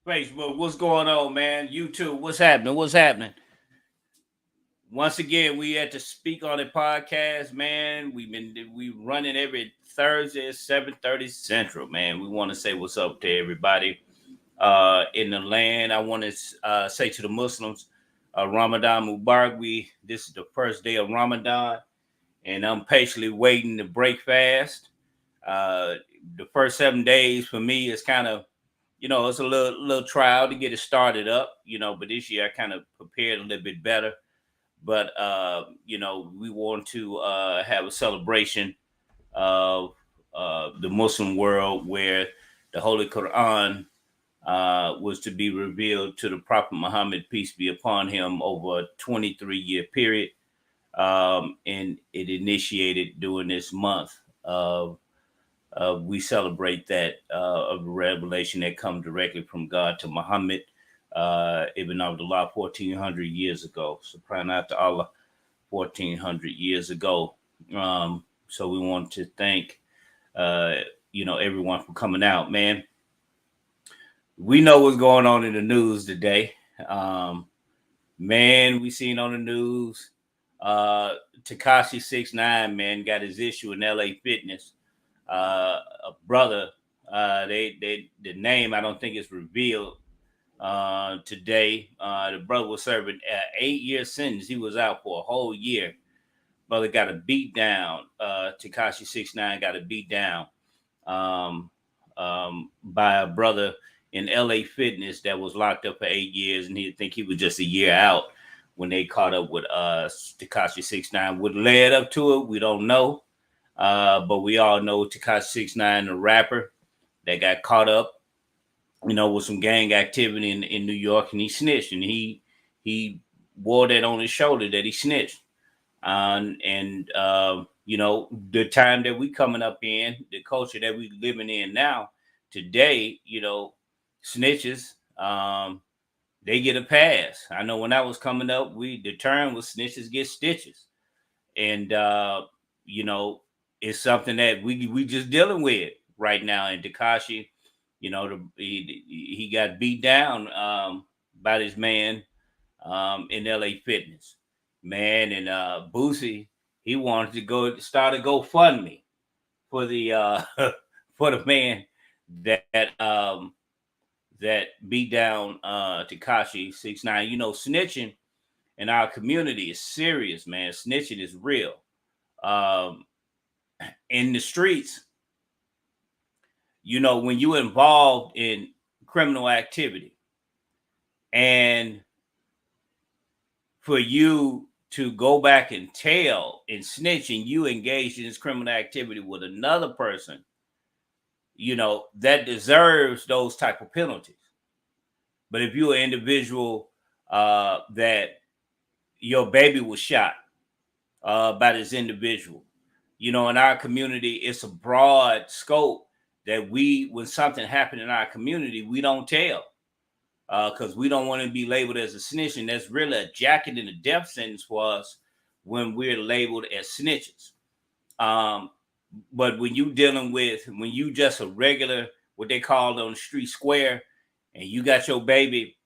Facebook, what's going on, man? YouTube, what's happening? What's happening? Once again, we at the Speak on It podcast, man. We running every Thursday at 7:30 Central, man. We want to say what's up to everybody in the land. I want to say to the Muslims, Ramadan Mubarak. This is the first day of Ramadan, and I'm patiently waiting to break fast. Uh, the first 7 days for me is kind of it's a little trial to get it started up, but this year I kind of prepared a little bit better. But we want to have a celebration of the Muslim world where the Holy Quran was to be revealed to the Prophet Muhammad, peace be upon him, over a 23-year period. And it initiated during this month of we celebrate that of the revelation that comes directly from God to Muhammad Ibn Abdullah 1400 years ago. Subhanallah to Allah 1400 years ago. So we want to thank everyone for coming out, man. We know what's going on in the news today. Man, we seen on the news Takashi 69, man, got his issue in LA Fitness. A brother, the name I don't think is revealed today. The brother was serving an 8-year sentence. He was out for a whole year. Brother got a beat down. Takashi 69 got a beat down by a brother in LA Fitness that was locked up for 8 years, and he think he was just a year out when they caught up with Takashi 69. What led up to it, we don't know. But we all know Tekashi 69, the rapper that got caught up, with some gang activity in New York, and he snitched, and he wore that on his shoulder that he snitched. The time that we coming up in, the culture that we living in now, today, snitches, they get a pass. I know when I was coming up, the term was snitches get stitches, and it's something that we just dealing with right now. And Tekashi, he got beat down by this man in LA Fitness, man. And Boosie, he wanted to go start a GoFundMe for the for the man that beat down Tekashi 69. Snitching in our community is serious, man. Snitching is real. Um, in the streets, when you involved in criminal activity, and for you to go back and tell and snitch, and you engaged in this criminal activity with another person, that deserves those type of penalties. But if you're an individual that your baby was shot by this individual, in our community, it's a broad scope that when something happened in our community, we don't tell because we don't want to be labeled as a snitch. And that's really a jacket in a death sentence for us when we're labeled as snitches. But when you just a regular, what they call on the street square, and you got your baby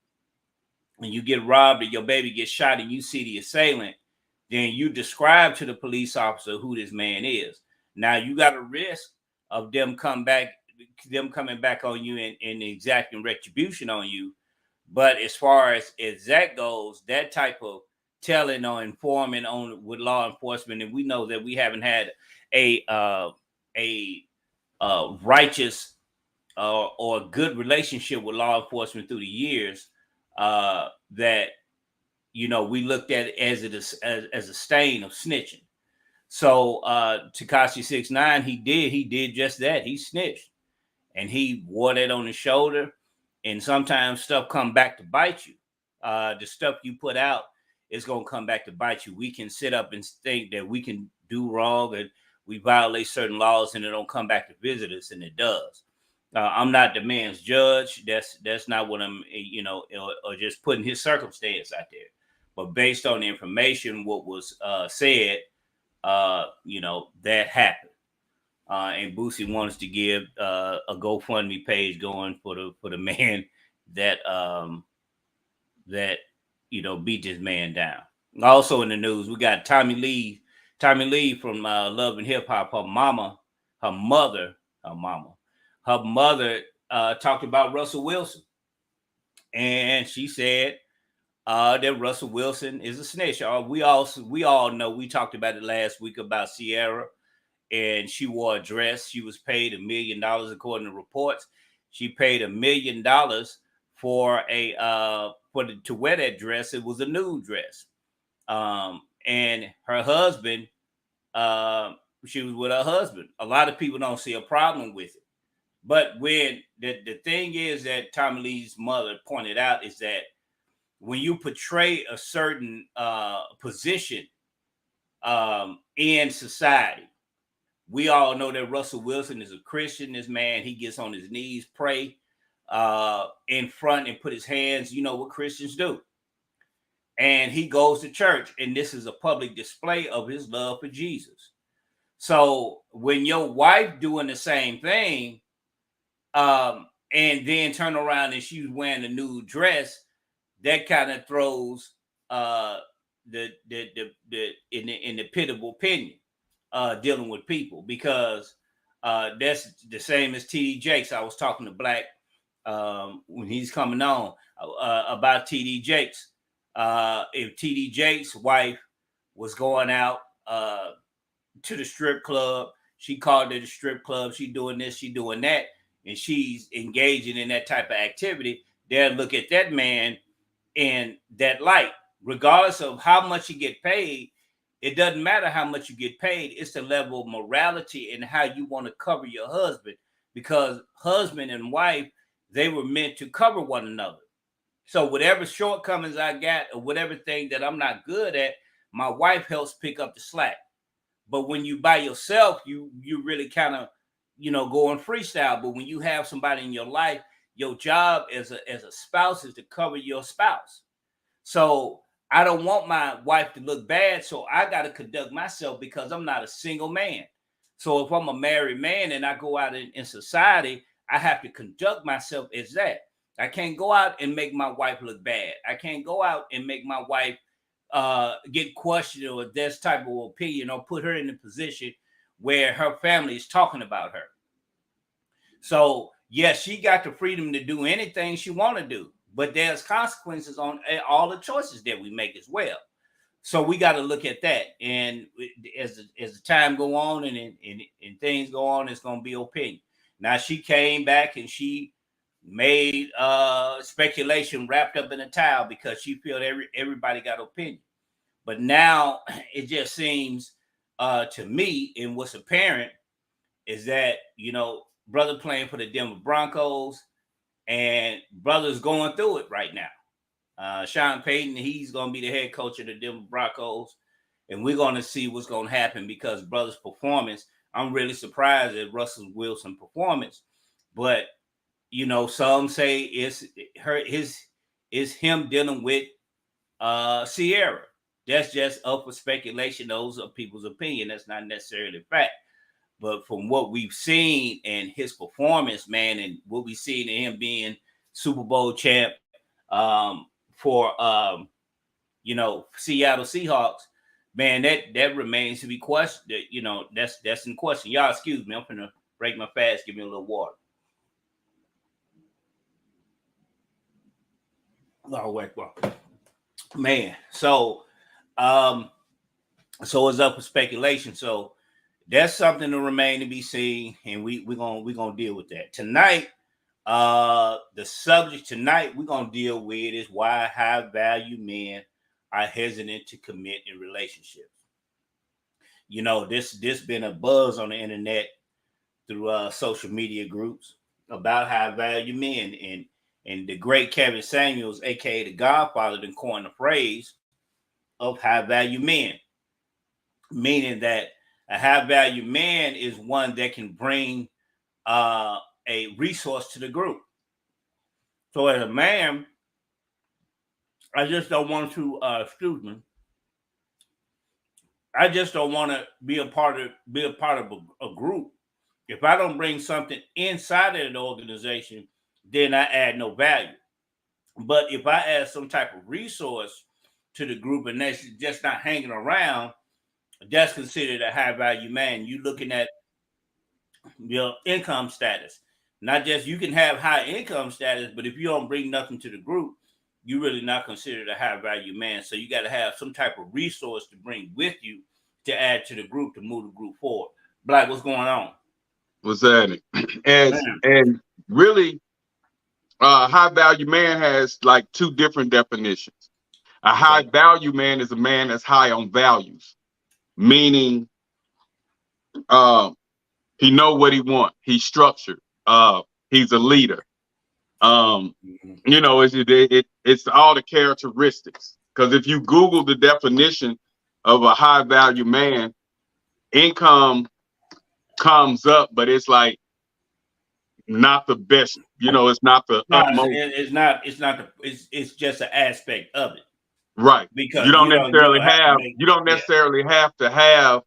and you get robbed or your baby gets shot and you see the assailant, then you describe to the police officer who this man is. Now you got a risk of them coming back on you and exacting retribution on you. But as far as that goes, that type of telling or informing on with law enforcement, and we know that we haven't had a righteous or good relationship with law enforcement through the years, that we looked at it as a stain of snitching. So Tekashi 69, he did just that. He snitched, and he wore that on his shoulder. And sometimes stuff come back to bite you. The stuff you put out is gonna come back to bite you. We can sit up and think that we can do wrong and we violate certain laws, and it don't come back to visit us, and it does. I'm not the man's judge. That's not what I'm, or just putting his circumstance out there. But based on the information, what was said, that happened. And Boosie wants to give a GoFundMe page going for the man that that beat this man down. Also in the news, we got Tommy Lee from Love and Hip Hop. Her mother, her mother talked about Russell Wilson, and she said that Russell Wilson is a snitch. We all know. We talked about it last week about Ciara, and she wore a dress. She was paid $1 million according to reports. She paid $1 million for to wear that dress. It was a nude dress. And her husband, she was with her husband. A lot of people don't see a problem with it. But when the thing is that Tommy Lee's mother pointed out is that when you portray a certain position in society, we all know that Russell Wilson is a Christian. This man, he gets on his knees, pray in front and put his hands, you know what Christians do. And he goes to church, and this is a public display of his love for Jesus. So when your wife doing the same thing, and then turn around and she's wearing a nude dress, that kind of throws in the pitiable opinion dealing with people, because that's the same as TD Jakes. I was talking to Black when he's coming on about TD Jakes. If TD Jakes' wife was going out to the strip club, she called it a strip club, she doing this, she doing that, and she's engaging in that type of activity, they'll look at that man in that light. Regardless of how much you get paid, it doesn't matter how much you get paid. It's the level of morality and how you want to cover your husband, because husband and wife, they were meant to cover one another. So whatever shortcomings I got or whatever thing that I'm not good at, my wife helps pick up the slack. But when you by yourself, you really kind of, go on freestyle. But when you have somebody in your life, your job as a spouse is to cover your spouse. So I don't want my wife to look bad, so I got to conduct myself, because I'm not a single man. So if I'm a married man and I go out in society, I have to conduct myself as that. I can't go out and make my wife look bad. I can't go out and make my wife get questioned or this type of opinion, or put her in a position where her family is talking about her. So yes, she got the freedom to do anything she want to do, but there's consequences on all the choices that we make as well. So we got to look at that. And as the time go on and things go on, it's going to be opinion. Now she came back and she made speculation wrapped up in a towel, because she felt everybody got opinion. But now it just seems to me, and what's apparent is that, brother playing for the Denver Broncos, and brother's going through it right now. Sean Payton, he's going to be the head coach of the Denver Broncos, and we're going to see what's going to happen, because brother's performance, I'm really surprised at Russell Wilson's performance. But some say it's him dealing with Ciara. That's just up for speculation. Those are people's opinion. That's not necessarily fact. But from what we've seen and his performance, man, and what we've seen in him being Super Bowl champ for Seattle Seahawks, man, that remains to be questioned. That's in question. Y'all excuse me, I'm gonna break my fast. Give me a little water. Oh, wait, well, man. So it's up for speculation. So that's something to remain to be seen, and we're gonna deal with that tonight. The subject tonight we're gonna deal with is why high value men are hesitant to commit in relationships. This been a buzz on the internet through social media groups about high value men, and the great Kevin Samuels, aka the Godfather, then coined the phrase of high value men, meaning that a high value man is one that can bring a resource to the group. So as a man, I just don't want to I just don't want to be a part of a group. If I don't bring something inside of an organization, then I add no value. But if I add some type of resource to the group and that's just not hanging around, that's considered a high value man. You looking at your income status. Not just you can have high income status, but if you don't bring nothing to the group, you're really not considered a high value man. So you got to have some type of resource to bring with you to add to the group to move the group forward. Black, what's going on? What's that? And really, high value man has like two different definitions. A high value man is a man that's high on values, meaning he know what he want. He's structured. He's a leader. You know, it's all the characteristics. Because if you Google the definition of a high value man, income comes up, but it's like not the best. You know, it's not the utmost. It's just an aspect of it. Right. Because you don't necessarily have to have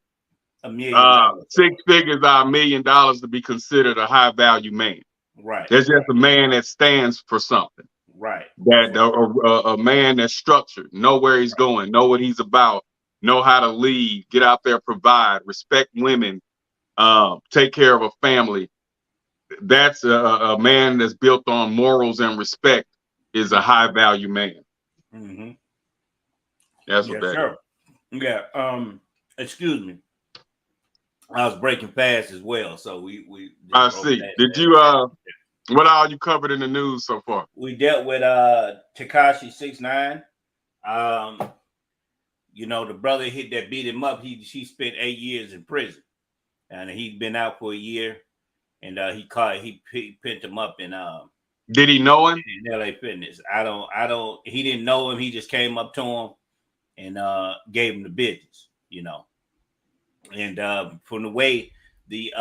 $1 million. 6 figures or $1 million to be considered a high value man. Right. There's just a man that stands for something. Right. That a man that's structured, know where he's going, know what he's about, know how to lead, get out there, provide, respect women, take care of a family. That's a man that's built on morals and respect is a high value man. Mm-hmm. That's what that is. Yeah. Excuse me. I was breaking fast as well, so we. I see. Did you what all you covered in the news so far? We dealt with Tekashi 6ix9ine. You know, the brother that beat him up. He spent 8 years in prison, and he'd been out for a year. And he pinned him up in did he know him? In LA Fitness. I don't he didn't know him. He just came up to him and gave him the business, you know. And from the way the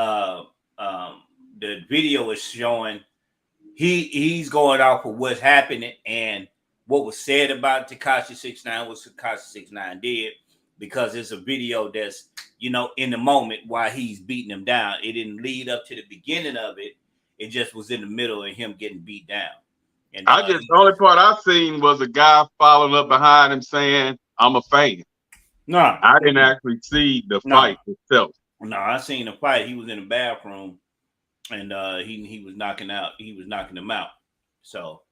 video is showing, he's going off of what's happening and what was said about Tekashi 6ix9ine, what Tekashi 6ix9ine did, because it's a video that's, you know, in the moment while he's beating him down. It didn't lead up to the beginning of it. It just was in the middle of him getting beat down. And the only part I seen was a guy following up behind him saying, "I'm a fan." No, I didn't actually see the fight itself. No, I seen the fight. He was in the bathroom, and he was knocking out. He was knocking him out. So,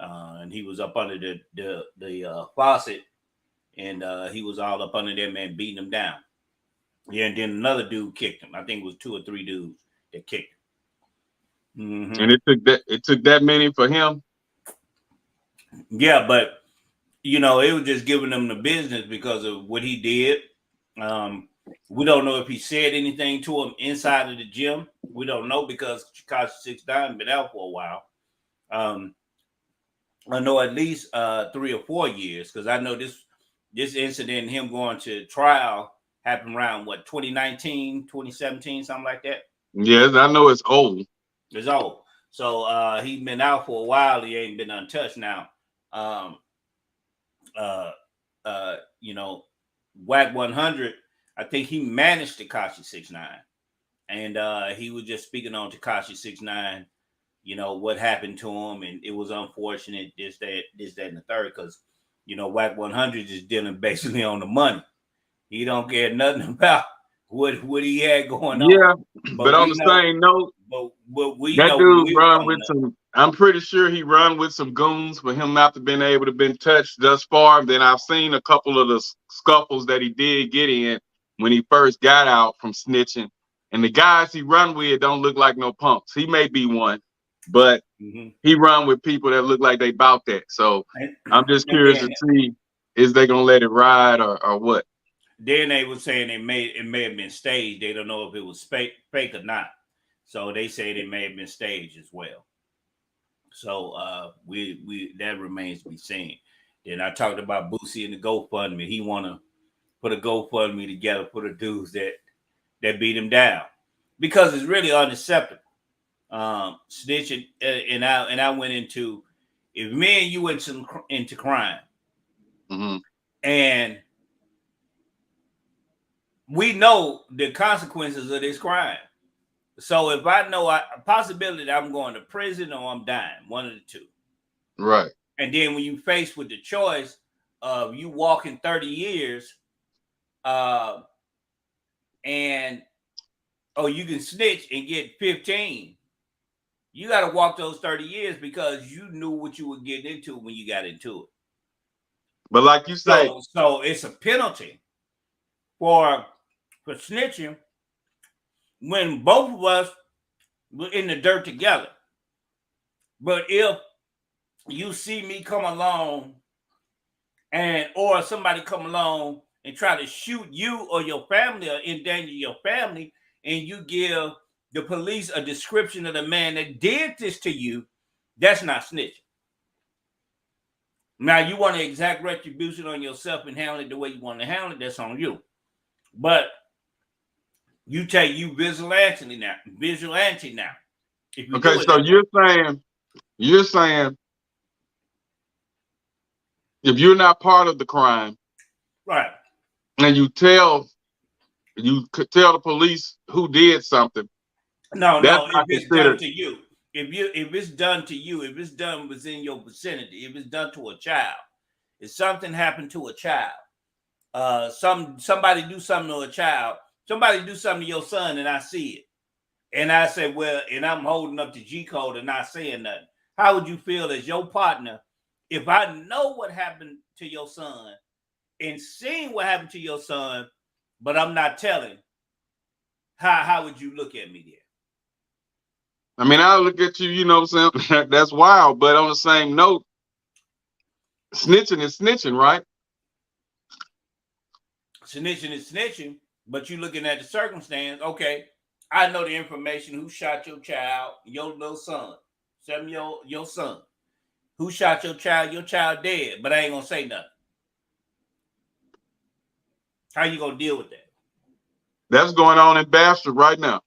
and he was up under the faucet, and he was all up under there, man, beating him down. Yeah, and then another dude kicked him. I think it was 2 or 3 dudes that kicked him. Mm-hmm. And it took that many for him. Yeah, but you know, it was just giving him the business because of what he did. We don't know if he said anything to him inside of the gym. We don't know because Tekashi 6ix9ine been out for a while. I know at least 3 or 4 years because I know this incident, him going to trial, happened around 2019, 2017, something like that. Yes, I know it's old. It's old. So he's been out for a while. He ain't been untouched now. You know, WAC 100, I think he managed Tekashi 6ix9ine. And he was just speaking on Tekashi 6ix9ine, you know, what happened to him. And it was unfortunate, this, that, and the third, because, you know, WAC 100 is dealing basically on the money. He don't care nothing about what he had going on. Yeah, but on the same note, that dude run with some. I'm pretty sure he run with some goons for him not to been able to been touched thus far. And then I've seen a couple of the scuffles that he did get in when he first got out from snitching. And the guys he run with don't look like no punks. He may be one, but he run with people that look like they bout that. So I'm just curious to see, is they gonna let it ride or what? Then they were saying it may have been staged. They don't know if it was fake or not. So they say it may have been staged as well. So we that remains to be seen. Then I talked about Boosie and the GoFundMe. He want to put a GoFundMe together for the dudes that beat him down because it's really unacceptable. Snitching and I went into, if me and you went into crime, and we know the consequences of this crime. So if I know a possibility that I'm going to prison or I'm dying, one of the two. Right. And then when you faced with the choice of you walking 30 years, and you can snitch and get 15. You got to walk those 30 years because you knew what you were getting into when you got into it. But like you say, so it's a penalty for snitching when both of us were in the dirt together. But if you see me come along or somebody come along and try to shoot you or your family or endanger your family, and you give the police a description of the man that did this to you, that's not snitching. Now, you want to exact retribution on yourself and handle it the way you want to handle it, that's on you. But you take you vigilante now. Okay, so you're saying if you're not part of the crime, right, and you could tell the police who did something. No, if it's done to you, if it's done to you, if it's done within your vicinity, if it's done to a child, if something happened to a child, somebody do something to a child, somebody do something to your son, and I see it, and I say, well, and I'm holding up the G code and not saying nothing. How would you feel as your partner if I know what happened to your son and seeing what happened to your son, but I'm not telling? How would you look at me there? I mean, I look at you, you know what I'm saying? That's wild. But on the same note, snitching is snitching, right? Snitching is snitching, but you're looking at the circumstance. Okay, I know the information. Who shot your child, your little son, your son? Who shot your child? Your child dead, but I ain't gonna say nothing. How you gonna deal with that? That's going on in Bastrop right now.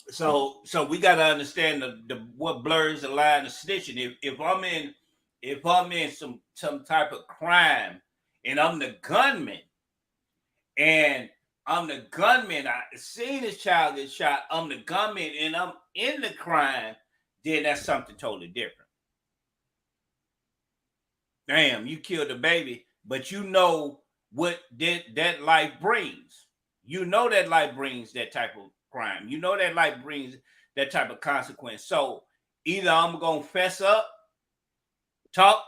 So we got to understand the what blurs the line of snitching. If I'm in some type of crime and I'm the gunman, I seen this child get shot, I'm the gunman and I'm in the crime, then that's something totally different. Damn, you killed a baby, but you know what that life brings. You know that life brings that type of crime. You know that life brings that type of consequence. So either I'm gonna fess up, talk,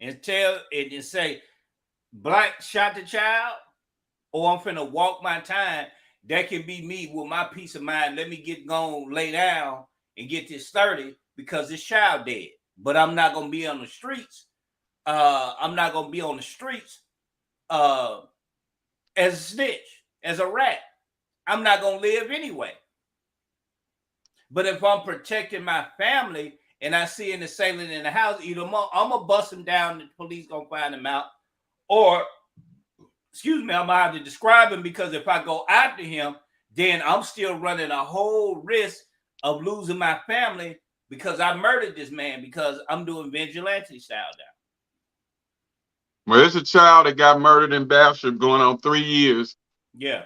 and tell it and say Black shot the child, or I'm finna walk my time. That can be me with my peace of mind. Let me get gone, lay down, and get this 30 because this child dead. But I'm not gonna be on the streets. I'm not gonna be on the streets as a snitch, as a rat. I'm not gonna live anyway. But if I'm protecting my family and I see an assailant in the house, either I'm gonna bust him down, the police gonna find him out, or I'm gonna have to describe him, because if I go after him, then I'm still running a whole risk of losing my family because I murdered this man because I'm doing vigilante style now. Well, there's a child that got murdered in Bastrop going on 3 years. Yeah.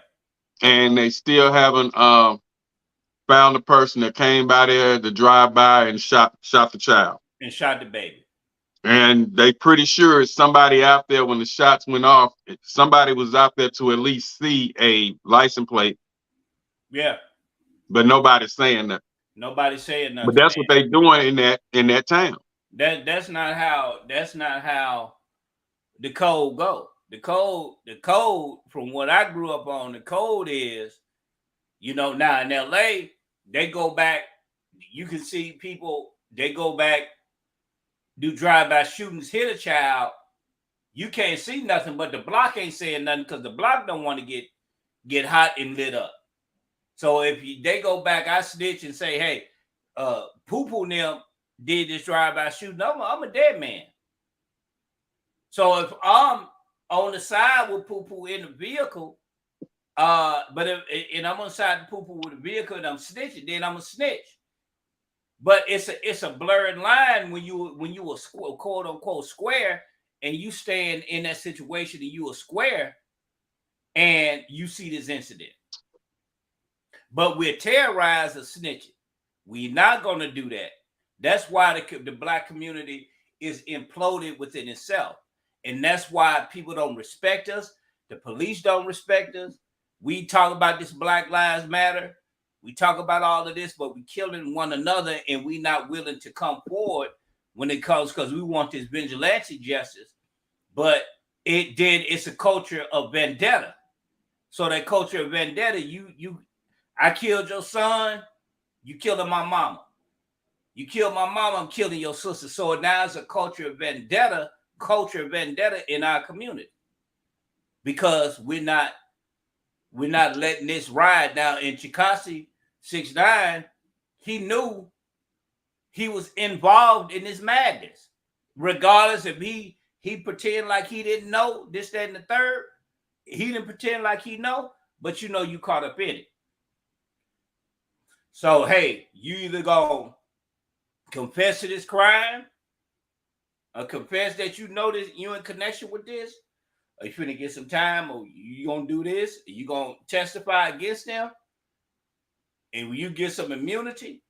And they still haven't found the person that came by there to drive by and shot the child. And shot the baby. And they pretty sure it's somebody out there when the shots went off. Somebody was out there to at least see a license plate. Yeah. But nobody's saying that. Nobody's saying nothing. But that's what they doing in that town. That's not how the code go. The code from what I grew up on, the code is, now in LA, they go back, you can see people, they go back, do drive-by shootings, hit a child, you can't see nothing, but the block ain't saying nothing because the block don't want to get hot and lit up. So if they go back, I snitch and say, hey, Poo-Poo and them did this drive-by shooting, I'm a dead man. So if I'm on the side with Poo-Poo in the vehicle, but if I'm on the side of Poo-Poo with the vehicle and I'm snitching, then I'm a snitch. But it's a blurred line when you a quote unquote square and you stand in that situation and you a square and you see this incident. But we're terrorized of snitching. We're not gonna do that. That's why the black community is imploded within itself. And that's why people don't respect us. The police don't respect us. We talk about this Black Lives Matter. We talk about all of this, but we killing one another, and we not willing to come forward when it comes, because we want this vigilante justice. But it's a culture of vendetta. So that culture of vendetta, I killed your son, you killed my mama. You killed my mama, I'm killing your sister. So now it's a culture of vendetta in our community, because we're not letting this ride. Now in Tekashi 6ix9ine, he knew he was involved in this madness, regardless if he pretend like he didn't know this, that, and the third. He didn't pretend like he know, but you caught up in it. So hey, you either gonna confess to this crime, or confess that you know this, you in connection with this, or you finna get some time, or you gonna do this, you gonna testify against them, and when you get some immunity,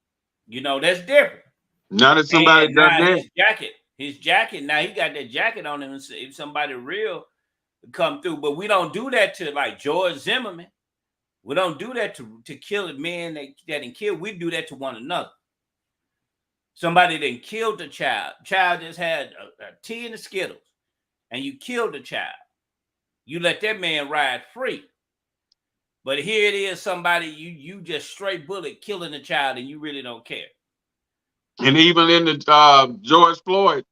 that's different. Not if somebody does that. His jacket, now he got that jacket on him, and if somebody real come through, but we don't do that to like George Zimmerman. We don't do that to kill a man that didn't kill. We do that to one another. Somebody that killed the child just had a tea in the Skittles, and you killed the child. You let that man ride free. But here it is, somebody you just straight bullet killing the child, and you really don't care. And even in the George Floyd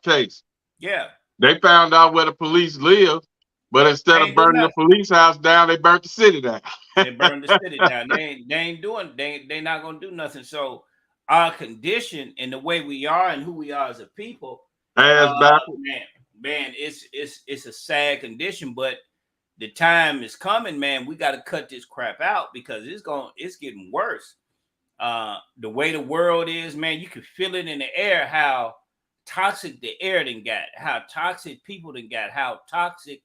case, yeah, they found out where the police live, but instead of burning the police house down, they burnt the city down. They burned the city down. They not gonna do nothing. So our condition and the way we are and who we are as a people, man, it's a sad condition, but the time is coming, man. We got to cut this crap out, because it's getting worse. The way the world is, man, you can feel it in the air, how toxic the air done got, how toxic people done got, how toxic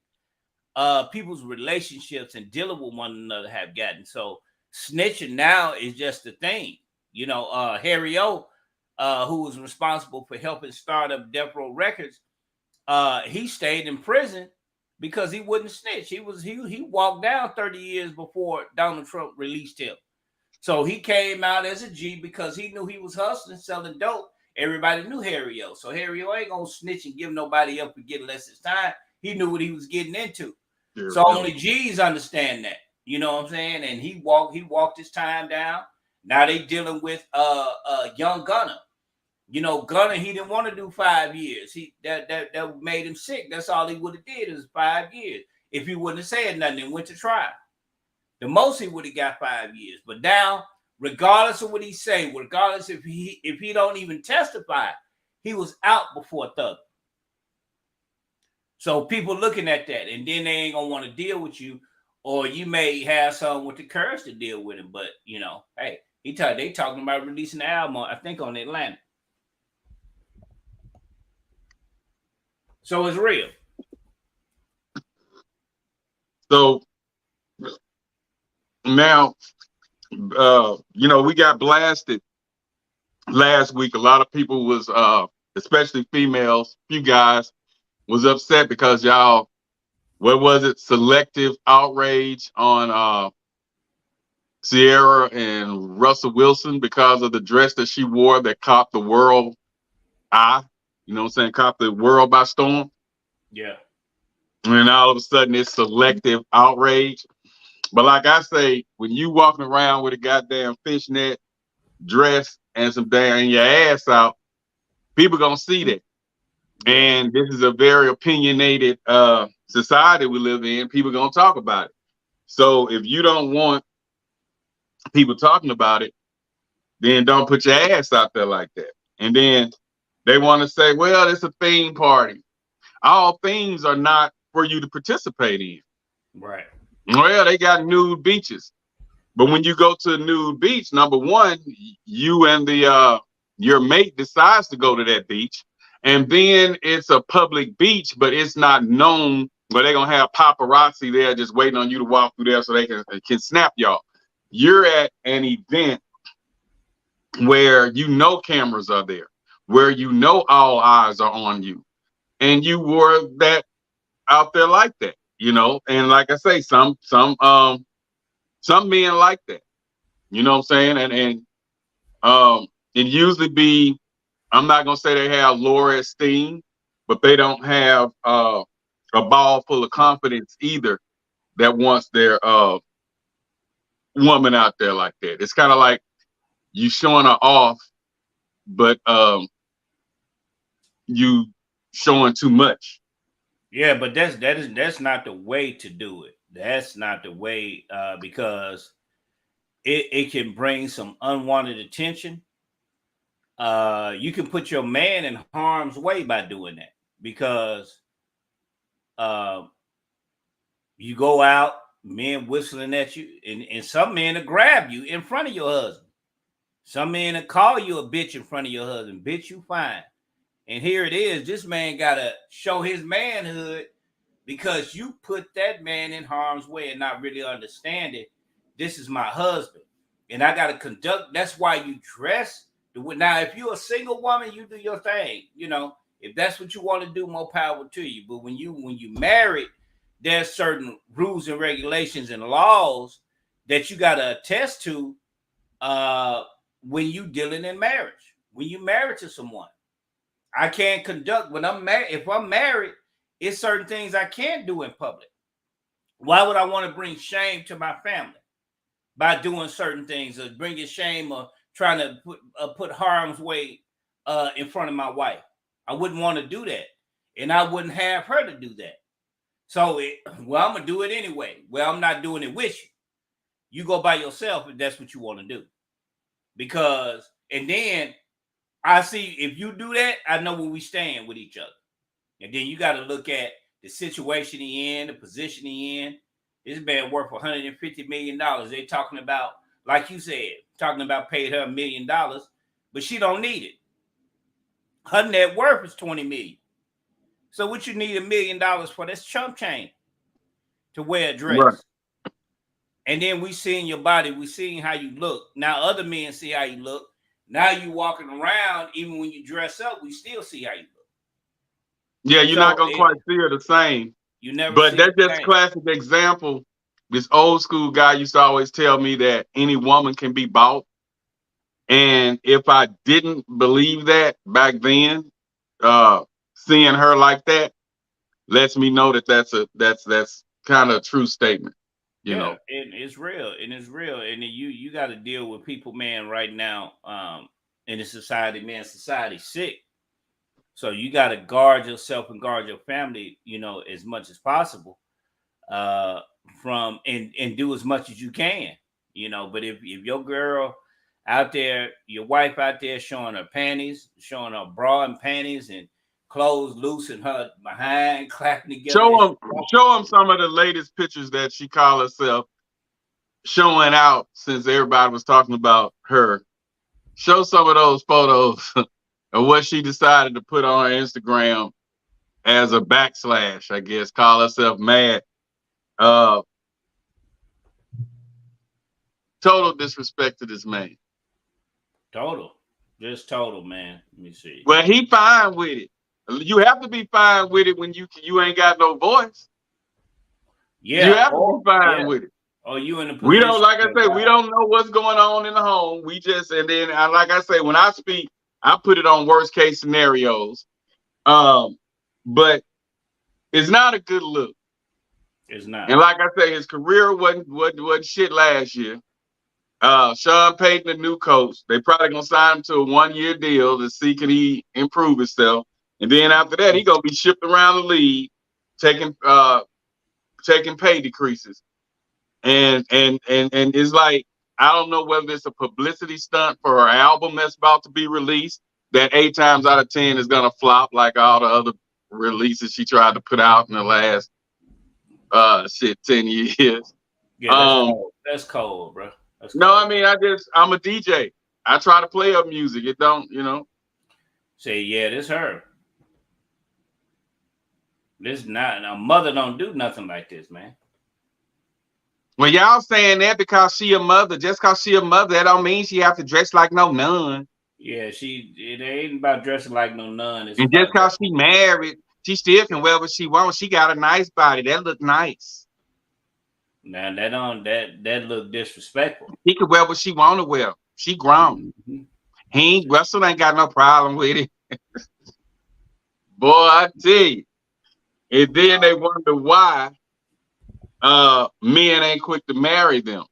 people's relationships and dealing with one another have gotten. So snitching now is just the thing. Harry O, who was responsible for helping start up Death Row Records, he stayed in prison because he wouldn't snitch. He walked down 30 years before Donald Trump released him. So he came out as a G because he knew he was hustling, selling dope. Everybody knew Harry O. So Harry O ain't gonna snitch and give nobody up and get less his time. He knew what he was getting into. So only G's understand that. You know what I'm saying? And he walked his time down. Now they dealing with young Gunna. Gunna, he didn't want to do 5 years. That made him sick. That's all he would have did is 5 years. If he wouldn't have said nothing and went to trial. The most he would have got 5 years. But now, regardless of what he say, regardless if he don't even testify, he was out before Thug. So people looking at that, and then they ain't gonna want to deal with you, or you may have someone with the courage to deal with him. But hey, they talking about releasing the album, I think, on Atlantic. So it's real. So now, we got blasted last week. A lot of people was, especially females, few guys, was upset because y'all, what was it? Selective outrage on Sierra and Russell Wilson because of the dress that she wore that caught the world eye. You know what I'm saying? Caught the world by storm. Yeah. And all of a sudden it's selective outrage. But like I say, when you walking around with a goddamn fishnet dress and some damn your ass out, people gonna see that. And this is a very opinionated society we live in. People gonna talk about it. So if you don't want people talking about it, then don't put your ass out there like that. And then they want to say, well, it's a theme party. All themes are not for you to participate in. Right. Well, they got nude beaches. But when you go to a nude beach, number one, you and your mate decides to go to that beach. And then it's a public beach, but it's not known where they're going to have paparazzi there just waiting on you to walk through there so they can snap y'all. You're at an event where you know cameras are there, where you know all eyes are on you, and you were that out there like that, And like I say, some men like that, you know what I'm saying, and it usually be, I'm not gonna say they have lower esteem, but they don't have a ball full of confidence either that wants their woman out there like that. It's kind of like you showing her off, but you showing too much. Yeah, but that's not the way to do it. That's not the way, because it can bring some unwanted attention. You can put your man in harm's way by doing that, because you go out, men whistling at you, and some men will grab you in front of your husband. Some men will call you a bitch in front of your husband. Bitch, you fine. And here it is. This man got to show his manhood because you put that man in harm's way and not really understand it. This is my husband, and I got to conduct. That's why you dress. Now, if you're a single woman, you do your thing. If that's what you want to do, more power to you. But when you married, there's certain rules and regulations and laws that you got to attest to when you dealing in marriage. When you married to someone, I can't conduct when I'm married. If I'm married, it's certain things I can't do in public. Why would I want to bring shame to my family by doing certain things, or bringing shame, or trying to put harm's way in front of my wife? I wouldn't want to do that, and I wouldn't have her to do that. So, I'm gonna do it anyway. Well, I'm not doing it with you. You go by yourself if that's what you want to do, because and then I see if you do that, I know where we stand with each other. And then you got to look at the situation he in, the position he in. This man worth $150 million. They talking about, like you said, talking about paid her $1 million, but she don't need it. Her net worth is $20 million. So what you need $1 million for? That's chump change to wear a dress. Right. And then we seeing your body, we seeing how you look. Now other men see how you look. Now you walking around, even when you dress up, we still see how you look. Yeah, you're not gonna quite see her the same. You never. But that's just a classic example. This old school guy used to always tell me that any woman can be bought. And if I didn't believe that back then, seeing her like that lets me know that that's kind of a true statement. You know, and it's real, and you got to deal with people, man, right now. In the society, man, society's sick. So you got to guard yourself and guard your family, as much as possible, from and do as much as you can, But if your girl out there, your wife out there showing her panties, showing her bra and panties and clothes loose and her behind clapping together. Show them some of the latest pictures that she called herself showing out since everybody was talking about her. Show some of those photos of what she decided to put on her Instagram as a backslash, I guess, call herself mad. Total disrespect to this man. Total. Just total, man. Let me see. Well, he fine with it. You have to be fine with it when you ain't got no voice. Yeah. You have to be fine with it. Oh, you in the position. We don't, like I say, we don't know what's going on in the home. We just, and then, like I say, when I speak, I put it on worst case scenarios. But it's not a good look. It's not. And like I say, his career wasn't shit last year. Sean Payton, the new coach, they probably gonna sign him to a 1-year deal to see can he improve himself. And then after that, he gonna be shipped around the league, taking pay decreases. And it's like, I don't know whether it's a publicity stunt for her album that's about to be released, that 8 times out of 10 is gonna flop like all the other releases she tried to put out in the last 10 years. Yeah, that's cold, bro. That's cold. No, I mean, I'm a DJ. I try to play up music. It don't, Say, yeah, this her. This not, a mother don't do nothing like this, man. Well, y'all saying that because she a mother. Just because she a mother, that don't mean she have to dress like no nun. Yeah, it ain't about dressing like no nun. It's And just about because she married, she still can wear what she wants. She got a nice body. That look nice. now that look disrespectful. He can wear what she want to wear. She grown. Russell ain't got no problem with it. Boy, I tell you. And then they wonder why men ain't quick to marry them.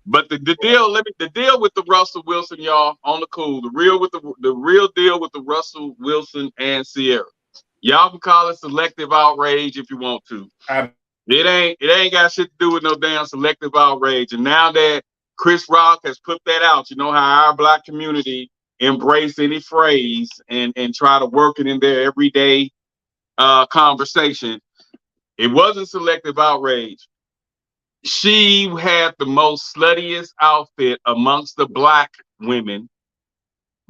But the deal with the Russell Wilson, y'all, on the cool. The real deal with the Russell Wilson and Ciara. Y'all can call it selective outrage if you want to. It ain't got shit to do with no damn selective outrage. And now that Chris Rock has put that out, you know how our Black community embrace any phrase and try to work it in their everyday conversation. It wasn't selective outrage. She had the most sluttiest outfit amongst the Black women,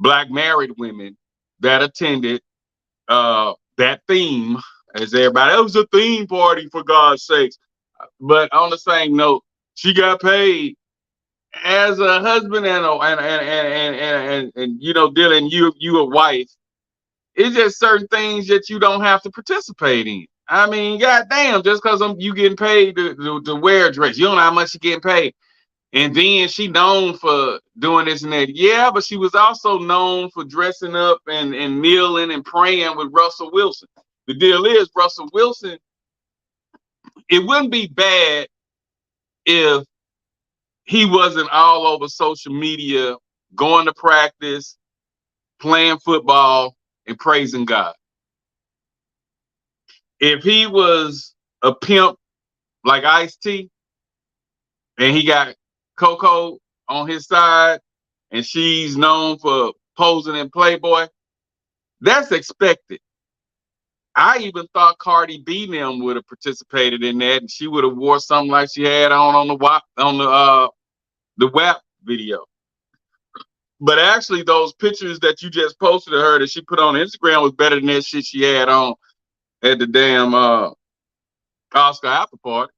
Black married women that attended that theme. As everybody, it was a theme party for God's sakes. But on the same note, she got paid as a husband and you know, Dylan, you a wife. It's just certain things that you don't have to participate in. I mean, goddamn, just because you getting paid to wear a dress, you don't know how much you getting paid. And then she known for doing this and that. Yeah, but she was also known for dressing up and kneeling and praying with Russell Wilson. The deal is, Russell Wilson, it wouldn't be bad if he wasn't all over social media, going to practice, playing football, and praising God. If he was a pimp like Ice-T, and he got Coco on his side, and she's known for posing in Playboy, that's expected. I even thought Cardi B them would have participated in that, and she would have wore something like she had on the WAP video. But actually, those pictures that you just posted of her that she put on Instagram was better than that shit she had on at the damn Oscar after party.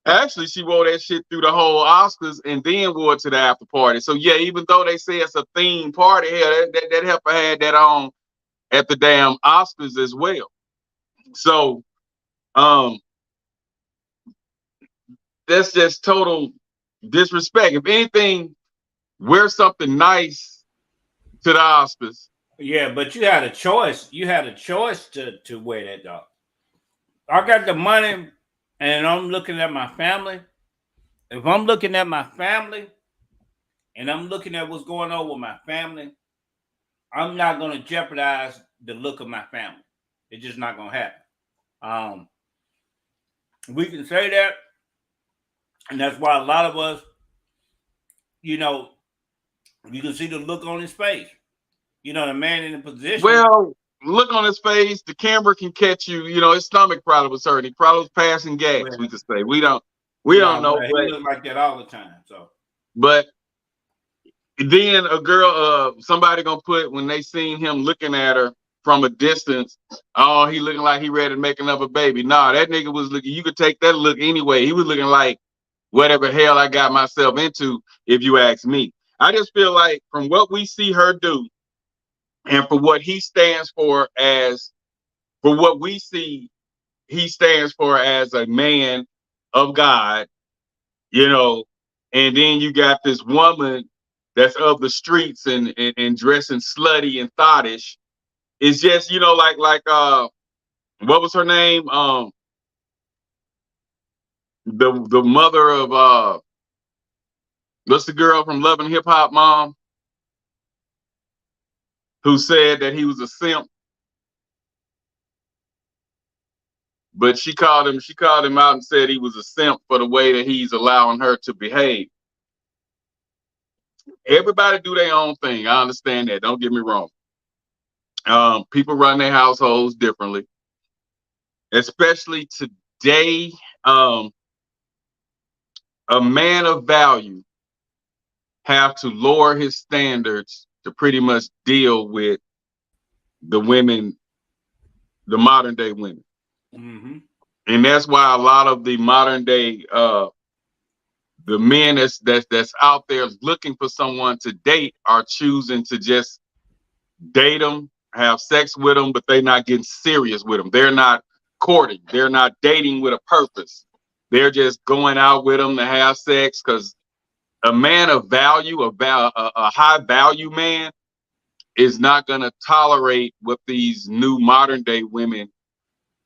Actually, she wore that shit through the whole Oscars and then wore it to the after party. So yeah, even though they say it's a theme party, hell, that heifer had that on at the damn Oscars as well. So that's just total disrespect. If anything, wear something nice to the Oscars. Yeah, but you had a choice. You had a choice to wear that, dog. I got the money and I'm looking at my family. If I'm looking at my family and I'm looking at what's going on with my family, I'm not going to jeopardize the look of my family. It's just not going to happen. We can say that, and that's why a lot of us, you know, you can see the look on his face. You know, the man in the position. Well, look on his face. The camera can catch you. You know, his stomach probably was hurting. He probably was passing gas. Well, we could say we don't know. He look like that all the time. So, but then a girl, somebody gonna put when they seen him looking at her from a distance. Oh, he looking like he ready to make another baby. Nah, that nigga was looking. You could take that look anyway. He was looking like whatever hell I got myself into. If you ask me, I just feel like from what we see her do. And for what he stands for what we see, he stands for as a man of God, you know, and then you got this woman that's of the streets and dressing slutty and thottish. It's just, you know, like what was her name? The mother of what's the girl from Love and Hip Hop, Mom? Who said that he was a simp, but she called him out and said he was a simp for the way that he's allowing her to behave. Everybody do their own thing. I understand that. Don't get me wrong. People run their households differently, especially today. A man of value have to lower his standards to pretty much deal with the women, the modern day women. Mm-hmm. And that's why a lot of the modern day the men that's out there looking for someone to date are choosing to just date them, have sex with them, but they're not getting serious with them. They're not courting. They're not dating with a purpose. They're just going out with them to have sex, because a man of value, a high value man, is not going to tolerate what these new modern day women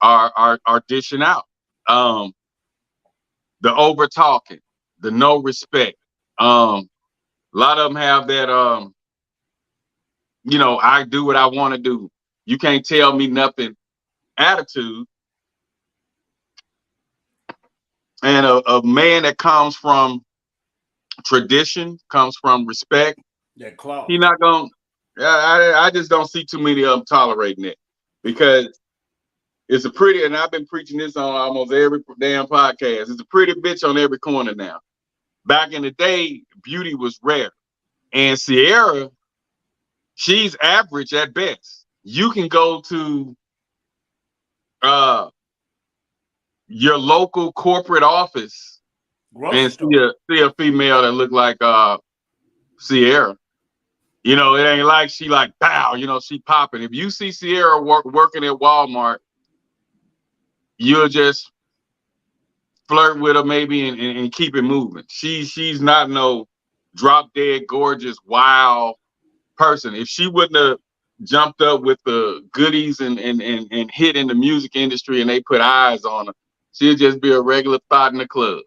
are dishing out. The over talking, the no respect. A lot of them have that I do what I want to do. You can't tell me nothing attitude. And a man that comes from tradition, comes from respect, that claw. He not gonna. I just don't see too many of them tolerating it, because it's a pretty, and I've been preaching this on almost every damn podcast. It's a pretty bitch on every corner now. Back in the day, beauty was rare, and Ciara, she's average at best. You can go to your local corporate office and see a female that look like Ciara. You know, it ain't like she like bow, she popping. If you see Ciara working at Walmart, you'll just flirt with her maybe and keep it moving. She's not no drop dead gorgeous wild person. If she wouldn't have jumped up with the goodies and hit in the music industry and they put eyes on her, she'd just be a regular thought in the club.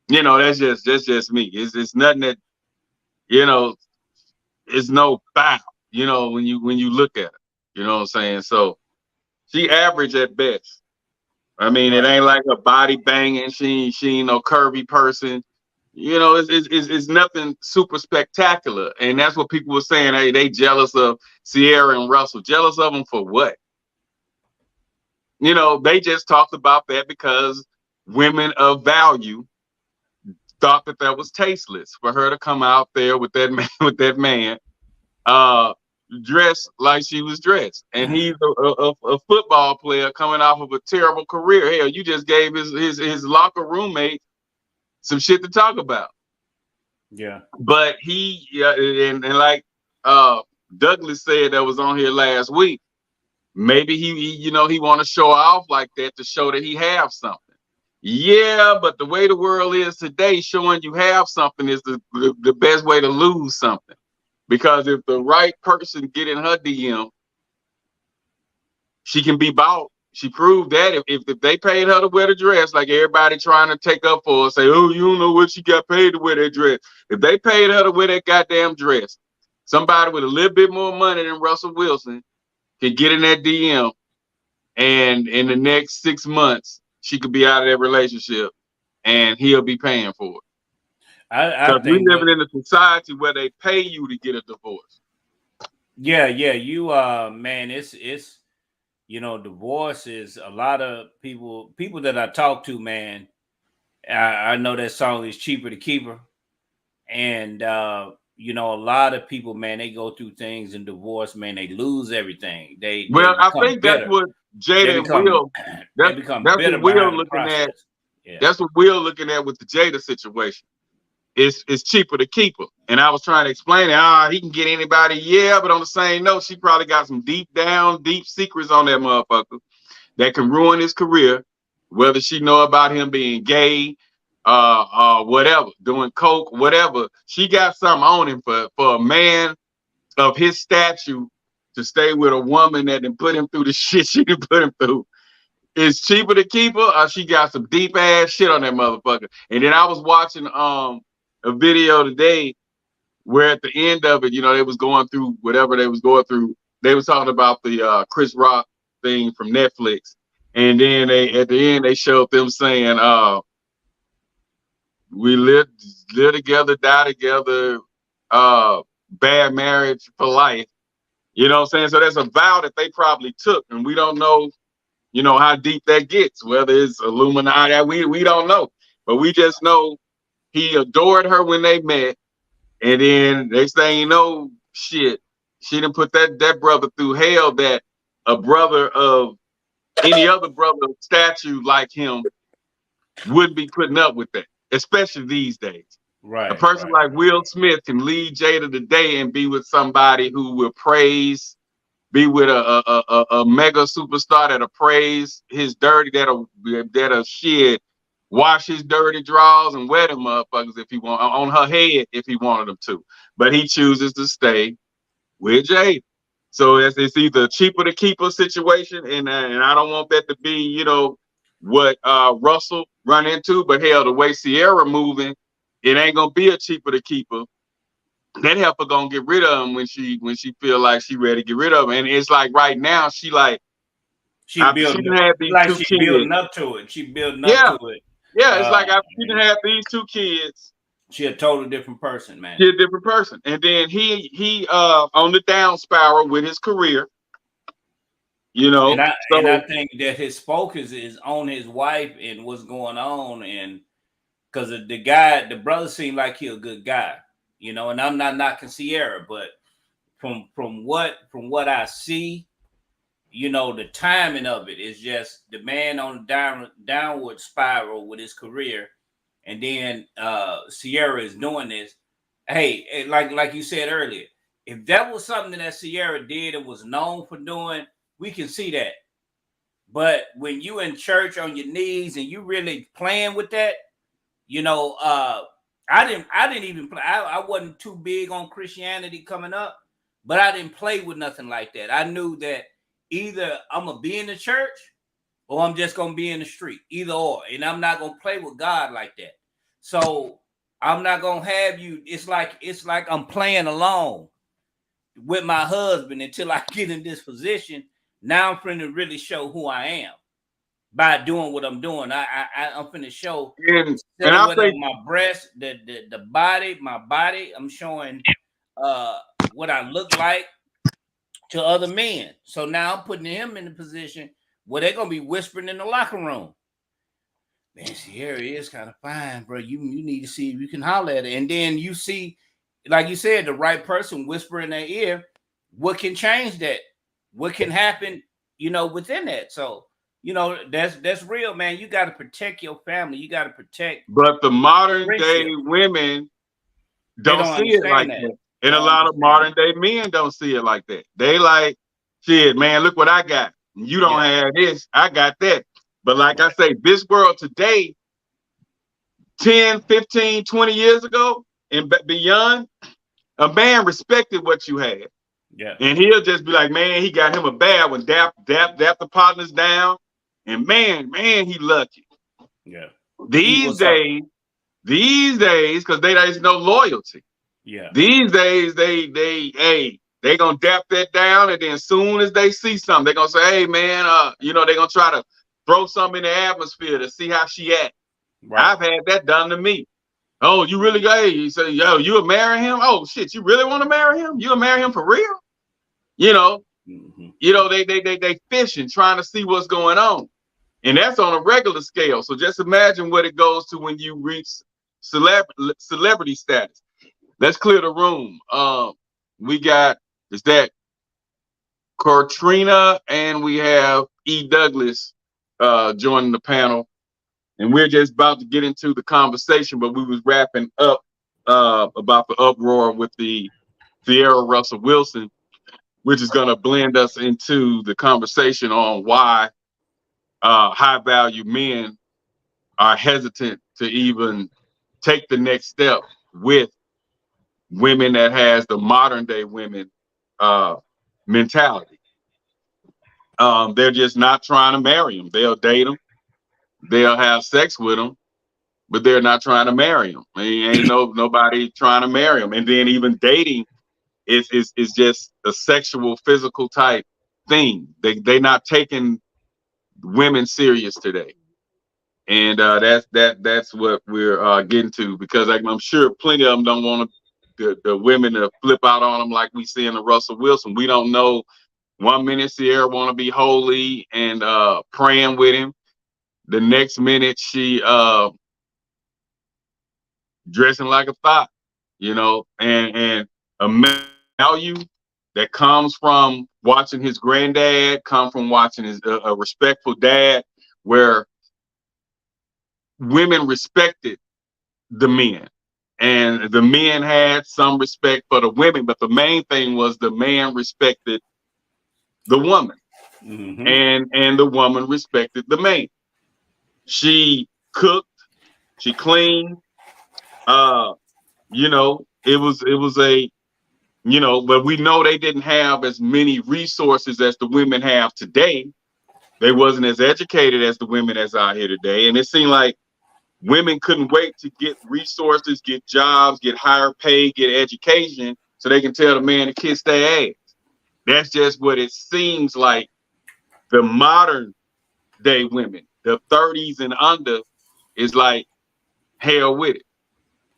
That's just me. It's nothing that, it's no bow, when you look at her. You know what I'm saying? So she average at best. I mean, It ain't like a body banging. She ain't no curvy person. It's nothing super spectacular. And that's what people were saying. Hey, they jealous of Ciara and Russell. Jealous of them for what? They just talked about that because women of value thought that was tasteless for her to come out there with that man, dressed like she was dressed. And he's a football player coming off of a terrible career. Hell, you just gave his locker roommate some shit to talk about. Yeah. But he and like Douglas said that was on here last week, maybe he want to show off like that to show that he have something. Yeah, but the way the world is today, showing you have something is the best way to lose something. Because if the right person get in her DM, she can be bought. She proved that if they paid her to wear the dress, like everybody trying to take up for her, say, oh, you don't know what she got paid to wear that dress. If they paid her to wear that goddamn dress, somebody with a little bit more money than Russell Wilson could get in that DM, and in the next 6 months, she could be out of that relationship, and he'll be paying for it. I think we're living in a society where they pay you to get a divorce. Yeah. You man, it's divorce is a lot of people that I talk to, man. I know that song is Cheaper to Keep Her. And a lot of people, man, they go through things in divorce, man, they lose everything. I think bitter. That's what Jada and Will. That's what Will looking at. Yeah. That's what Will looking at with the Jada situation. It's cheaper to keep her. And I was trying to explain it. He can get anybody. Yeah, but on the same note, she probably got some deep secrets on that motherfucker that can ruin his career, whether she know about him being gay, whatever, doing coke, whatever. She got something on him for a man of his stature to stay with a woman that didn't put him through the shit she didn't put him through. It's cheaper to keep her, or she got some deep ass shit on that motherfucker. And then I was watching a video today where at the end of it, they was going through whatever they was going through. They was talking about the Chris Rock thing from Netflix. And then at the end, they showed them saying, we live together, die together, bad marriage for life. You know what I'm saying? So that's a vow that they probably took. And we don't know, how deep that gets, whether it's Illuminati, we don't know. But we just know he adored her when they met. And then next thing you know, shit, she done put that brother through hell that a brother of any other brother of statue like him wouldn't be putting up with that. especially these days. Right. A person like Will Smith can leave Jada today and be with somebody who will praise, be with a mega superstar that'll praise his dirty, that'll shit, wash his dirty drawers and wet them motherfuckers if he want on her head if he wanted them to. But he chooses to stay with Jada. So it's either cheaper to keep a situation, and I don't want that to be, you know, what Russell run into. But hell, the way Ciara moving, it ain't gonna be a cheaper to keep her. That heifer gonna get rid of him when she feel like she ready to get rid of him. And it's like right now she building up to it. She building up to it. Yeah, it's like after she done had these 2 kids. She a totally different person, man. She a different person. And then he on the down spiral with his career. You know, and I think that his focus is on his wife and what's going on, and because the brother seemed like he a good guy, you know. And I'm not knocking Ciara, but from what I see, you know, the timing of it is just the man on the downward spiral with his career, and then Ciara is doing this. Hey, like you said earlier, if that was something that Ciara did and was known for doing, we can see that. But when you in church on your knees and you really playing with that, you know, I didn't even play. I wasn't too big on Christianity coming up, but I didn't play with nothing like that. I knew that either I'm gonna be in the church or I'm just gonna be in the street, either or, and I'm not gonna play with God like that. So I'm not gonna have you. It's like I'm playing alone with my husband until I get in this position. Now I'm finna really show who I am by doing what I'm doing. I'm finna show and I think my breast, the body, my body. I'm showing what I look like to other men. So now I'm putting him in the position where they're gonna be whispering in the locker room. Man, Ciara is kind of fine, bro. You need to see if you can holler at her. And then you see, like you said, the right person whisper in their ear. What can change that? What can happen, you know, within that? So, you know, that's real, man. You got to protect your family. You got to protect. But the modern day women don't see it like that. And a lot of modern day men don't see it like that. They like, shit, man, look what I got. You don't have this. I got that. But like I say, this world today, 10, 15, 20 years ago and beyond, a man respected what you had. Yeah. And he'll just be like, man, he got him a bad one. Dap the partners down. And man, he lucky. Yeah. These days, because there's no loyalty. Yeah. These days, they gonna dap that down, and then as soon as they see something, they're gonna say, hey man, you know, they're gonna try to throw something in the atmosphere to see how she act. Right. I've had that done to me. Oh, you really gay? You say, yo, you will marry him? Oh shit, you really want to marry him? You will marry him for real? You know, you know, they fishing, trying to see what's going on. And that's on a regular scale. So just imagine what it goes to when you reach celebrity status. Let's clear the room. We got, is that Katrina, and we have E. Douglas joining the panel. And we're just about to get into the conversation, but we was wrapping up about the uproar with the Ciara Russell Wilson, which is going to blend us into the conversation on why high value men are hesitant to even take the next step with women that has the modern day women mentality. They're just not trying to marry them. They'll date them. They'll have sex with them, but they're not trying to marry them. I mean, ain't nobody trying to marry them. And then even dating is just a sexual, physical type thing. They not taking women serious today. And that's what we're getting to, because I'm sure plenty of them don't want the women to flip out on them like we see in the Russell Wilson. We don't know. 1 minute Ciara want to be holy and praying with him. The next minute she dressing like a thought, you know, and a value that comes from watching his granddad, come from watching his a respectful dad, where women respected the men. And the men had some respect for the women, but the main thing was the man respected the woman. Mm-hmm. And the woman respected the man. She cooked, she cleaned, you know, it was a, you know, but we know they didn't have as many resources as the women have today. They wasn't as educated as the women that's out here today. And it seemed like women couldn't wait to get resources, get jobs, get higher pay, get education, so they can tell the man to kiss their ass. That's just what it seems like the modern day women, the 30s and under, is like, hell with it.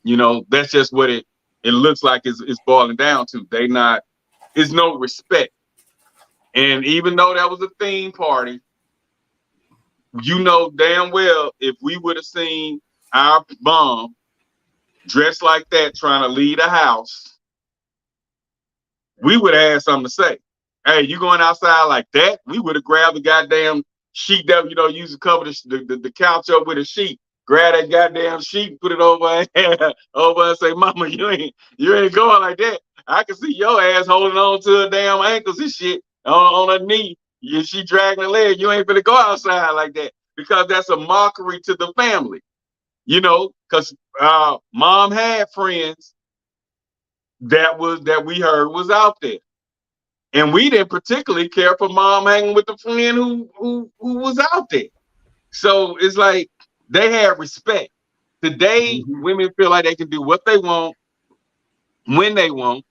You know, that's just what it looks like it's boiling down to. It's no respect. And even though that was a theme party, you know damn well if we would have seen our mom dressed like that trying to leave the house, we would have had something to say. Hey, you going outside like that? We would have grabbed the goddamn sheet that, you know, used to cover the couch up with a sheet. Grab that goddamn sheet, put it over and say, Mama, you ain't going like that. I can see your ass holding on to her damn ankles and shit on her knee. She dragging her leg. You ain't gonna go outside like that, because that's a mockery to the family. You know, because mom had friends that we heard was out there. And we didn't particularly care for mom hanging with the friend who was out there. So it's like they had respect. Today, women feel like they can do what they want, when they want.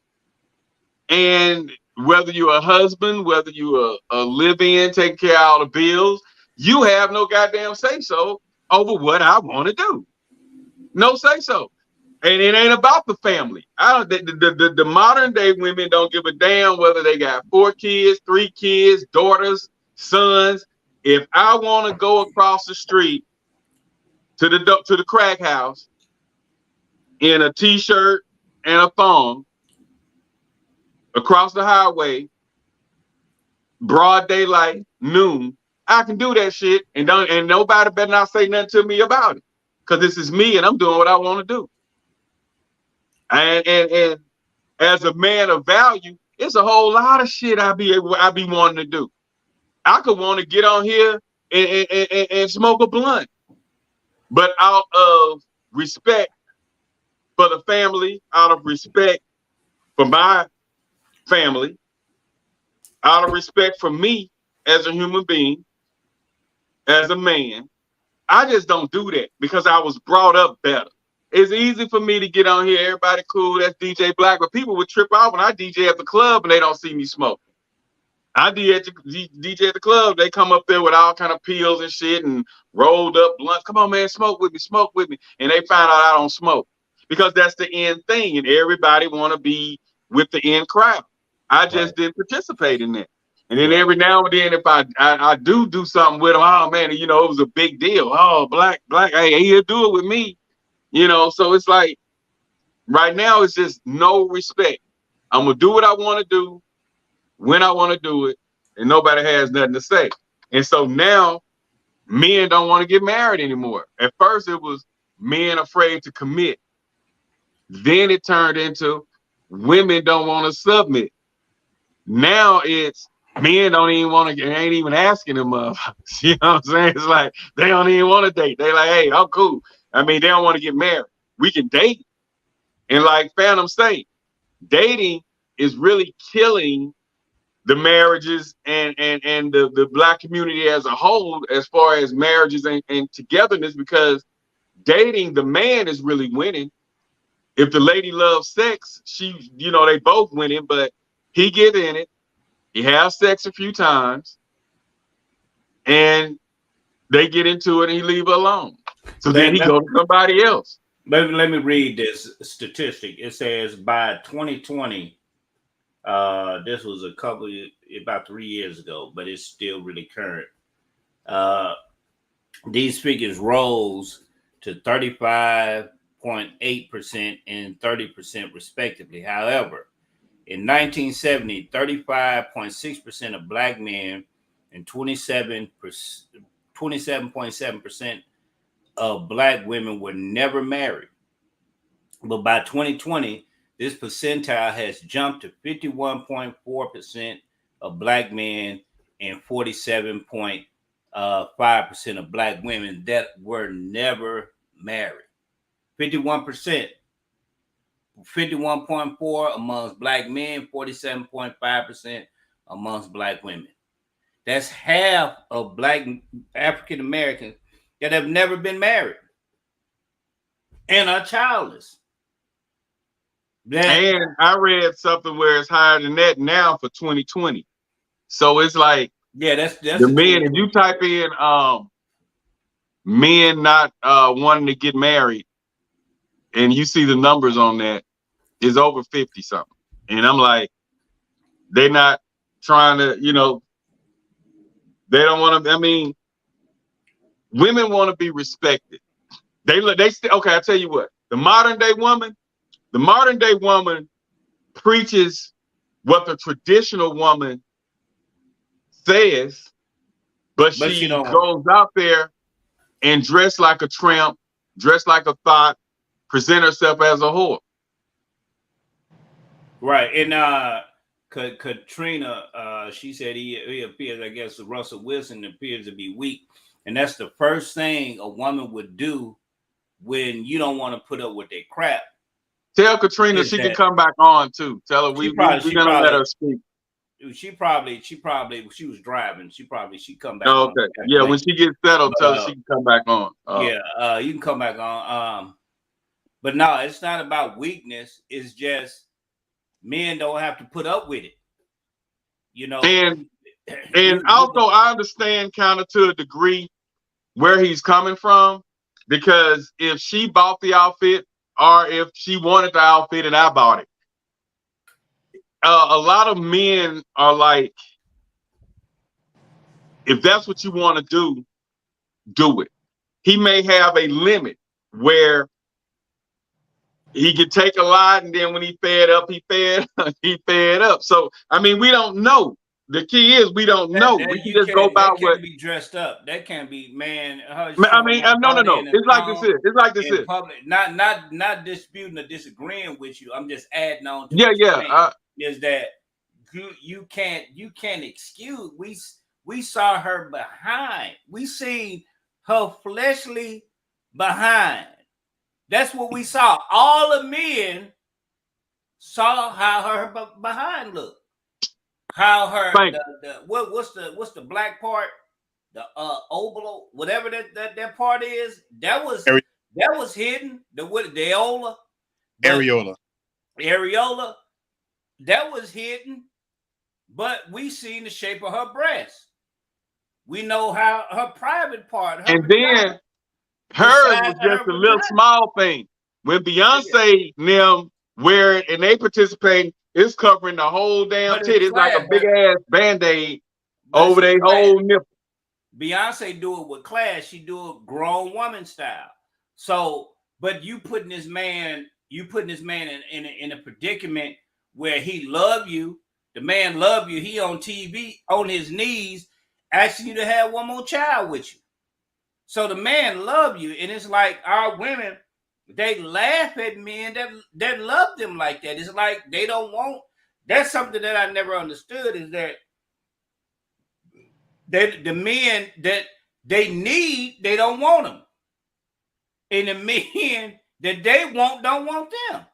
And whether you're a husband, whether you're a live-in, taking care of all the bills, you have no goddamn say-so over what I want to do. No say-so. And it ain't about the family. The modern day women don't give a damn whether they got 4 kids, 3 kids, daughters, sons. If I want to go across the street to the crack house in a t-shirt and a thong across the highway, broad daylight, noon, I can do that shit, and nobody better not say nothing to me about it, because this is me and I'm doing what I want to do. And as a man of value, it's a whole lot of shit I be wanting to do. I could want to get on here and smoke a blunt, but out of respect for the family, out of respect for my family, out of respect for me as a human being, as a man, I just don't do that because I was brought up better. It's easy for me to get on here, everybody cool, that's DJ Black, but people would trip out when I DJ at the club and they don't see me smoke. I DJ at the club, they come up there with all kind of pills and shit and rolled up blunts. Come on, man, smoke with me. And they find out I don't smoke because that's the end thing. And everybody want to be with the end crowd. I just didn't participate in that. And then every now and then, if I do something with them, oh man, you know, it was a big deal. Oh, black, hey, he'll do it with me. You know, so it's like right now it's just no respect. I'm gonna do what I want to do when I want to do it, and nobody has nothing to say. And so now men don't want to get married anymore. At first it was men afraid to commit. Then it turned into women don't want to submit. Now it's men don't even want to, ain't even asking them. You know what I'm saying? It's like they don't even want to date. They like, hey, I'm cool. I mean, they don't want to get married. We can date. And like Phantom say, dating is really killing the marriages and the black community as a whole, as far as marriages and togetherness, because dating, the man is really winning. If the lady loves sex, she, you know, they both winning, but he get in it, he has sex a few times, and they get into it and he leave her alone. So then he go to somebody else. Let me read this statistic. It says by 2020, this was about 3 years ago, but it's still really current. These figures rose to 35.8% and 30% respectively. However, in 1970, 35.6% of black men and 27.7% of black women were never married. But by 2020, this percentile has jumped to 51.4% of black men and 47.5% of black women that were never married. 51%. 51.4% amongst black men, 47.5% amongst black women. That's half of black African Americans that have never been married and are childless. And I read something where it's higher than that now for 2020. So it's like, yeah, that's the men. If you type in men not wanting to get married, and you see the numbers on that, is over 50 something. And I'm like, they're not trying to, you know, they don't want to. I mean, women want to be respected. They okay. I tell you what, the modern day woman preaches what the traditional woman says, but she goes out there and dress like a tramp, dress like a thought, present herself as a whore. Right. And Katrina, she said he appears, I guess, Russell Wilson appears to be weak. And that's the first thing a woman would do when you don't want to put up with their crap. Tell Katrina she can come back on too. Tell her we're gonna let her speak. She was driving. She come back. Oh, okay. Yeah, when she gets settled, tell her she can come back on. You can come back on. But no, it's not about weakness. It's just men don't have to put up with it. You know. And also I understand kind of to a degree where he's coming from, because if she bought the outfit or if she wanted the outfit and I bought it, a lot of men are like, if that's what you want to do it. He may have a limit where he could take a lot, and then when he fed up, he fed up. So I mean, we don't know. The key is we don't know. We can just go about what. Be dressed up. That can't be, man. I mean, no. It's like this is. It's like this is. Public, not disputing or disagreeing with you. I'm just adding on. To is that you can't excuse. We saw her behind. We seen her fleshly behind. That's what we saw. All the men saw how her behind looked. How her what's the black part, the oval, whatever that part is, that was hidden. The areola that was hidden, but we seen the shape of her breast. We know how her private part, and then hers was just a little small thing. When Beyonce them wear it and they participate, it's covering the whole damn titty. It's like a big ass Band-Aid over their whole nipple. Beyonce do it with class. She do it grown woman style. So, but you putting this man in a predicament where he love you. The man love you. He on TV on his knees asking you to have one more child with you. So the man love you, and it's like our women, they laugh at men that love them like that. It's like they don't want. That's something that I never understood, is that the men that they need, they don't want them. And the men that they want don't want them.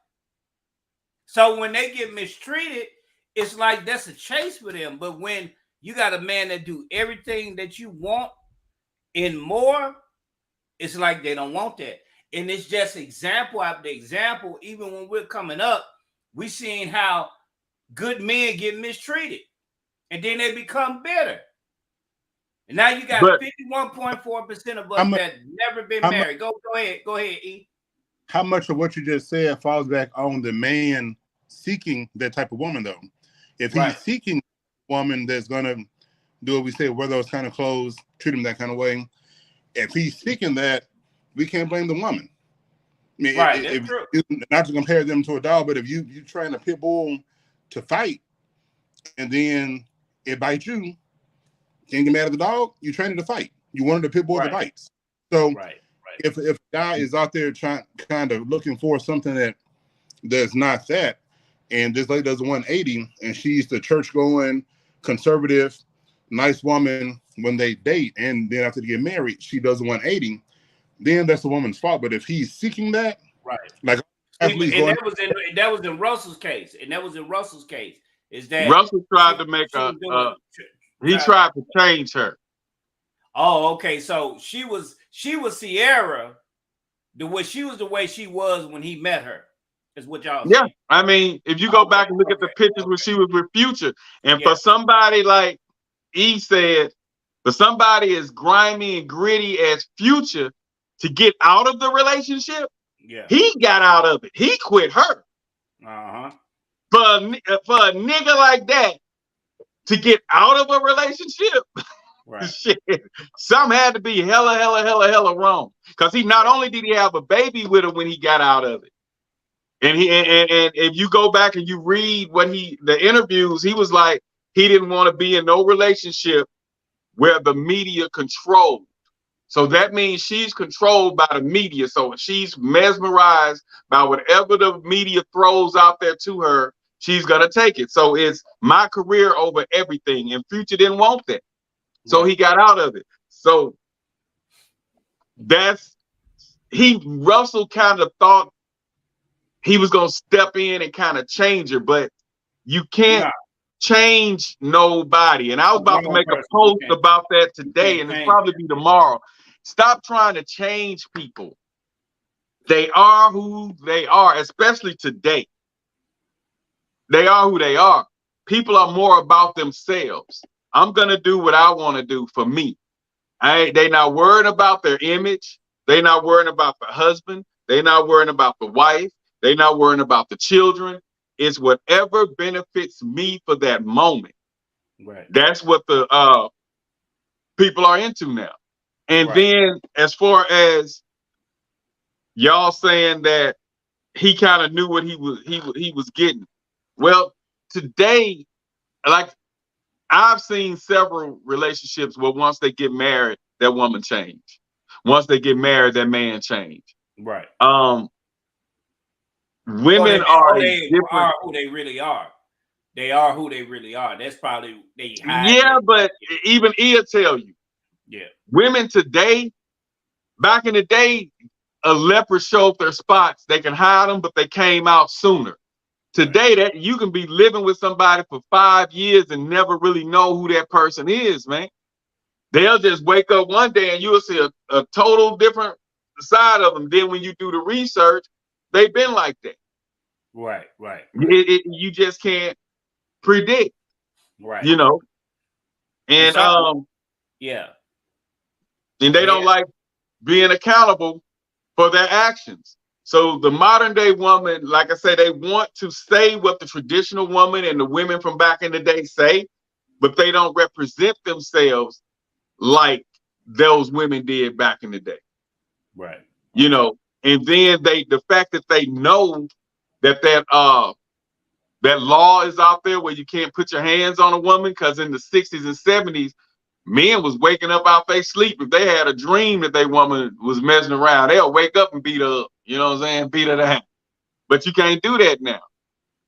So when they get mistreated, it's like that's a chase for them. But when you got a man that do everything that you want and more, it's like they don't want that. And it's just example after example. Even when we're coming up, we seeing how good men get mistreated, and then they become bitter. And now you got 51.4% of us that never been married. Go ahead, E. How much of what you just said falls back on the man seeking that type of woman, though? If he's seeking a woman that's gonna do what we say, wear those kind of clothes, treat him that kind of way. If he's seeking that, we can't blame the woman. I mean, that's true. Not to compare them to a dog, but if you trying to pit bull to fight, and then it bites you, can't get mad at the dog. You trained it to fight. You wanted to pit bull that bites. So If a guy is out there kind of looking for something that's not that, and this lady does 180, and she's the church going, conservative, nice woman when they date, and then after they get married, she does 180, then that's the woman's fault. But if he's seeking that, right, like, and that was in Russell's case, is that Russell tried to make he tried to change her. Oh, okay. So she was Ciara, the way she was when he met her, is what y'all saying. I mean, if you go back and look at the pictures when she was with Future, and for somebody like E said, for somebody as grimy and gritty as Future to get out of the relationship, he got out of it. He quit her. For a nigga like that to get out of a relationship, shit, something had to be hella wrong. Because he not only did he have a baby with her when he got out of it, and if you go back and you read the interviews, he was like, he didn't want to be in no relationship where the media controlled. So that means she's controlled by the media. So she's mesmerized by whatever the media throws out there to her, she's gonna take it. So it's my career over everything. And Future didn't want that. So he got out of it. So Russell kind of thought he was gonna step in and kind of change her, but you can't change nobody. And I was about to make a post about that today, and it'll probably be tomorrow. Stop trying to change people. They are who they are, especially today. They are who they are. People are more about themselves. I'm gonna do what I want to do for me. They not worrying about their image. They not worrying about the husband. They not worrying about the wife. They not worrying about the children. It's whatever benefits me for that moment. Right. That's what the people are into now. And then as far as y'all saying that he kind of knew what he was getting. Well, today, like, I've seen several relationships where once they get married, that woman changed. Once they get married, that man changed. Right. Women are who they really are. They are who they really are. That's probably they hide. Yeah, but even he'll tell you. Yeah. Women today, back in the day, a leopard showed their spots. They can hide them, but they came out sooner. Today, that you can be living with somebody for 5 years and never really know who that person is, man. They'll just wake up one day and you'll see a total different side of them. Then when you do the research, they've been like that. Right. You just can't predict. Right. You know. And and they don't like being accountable for their actions. So the modern day woman, like I say, they want to say what the traditional woman and the women from back in the day say, but they don't represent themselves like those women did back in the day. Right. You know, and then the fact that they know that law is out there where you can't put your hands on a woman, because in the 60s and 70s, men was waking up out their sleep. If they had a dream that their woman was messing around, they'll wake up and beat her up. You know what I'm saying? Beat her down. But you can't do that now.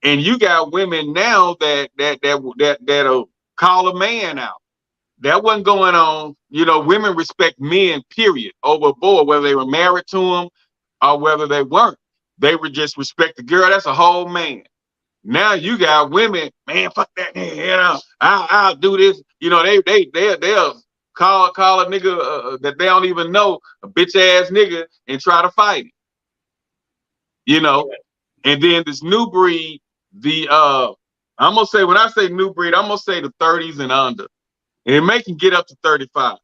And you got women now that'll call a man out. That wasn't going on. You know, women respect men, period, overboard, whether they were married to them or whether they weren't. They would just respect the girl. That's a whole man. Now you got women, man, fuck that nigga, you know, I'll do this. You know, they'll call a nigga that they don't even know, a bitch ass nigga, and try to fight it. You know, and then this new breed, I'm gonna say, when I say new breed, I'm gonna say the 30s and under, and it may can get up to 35.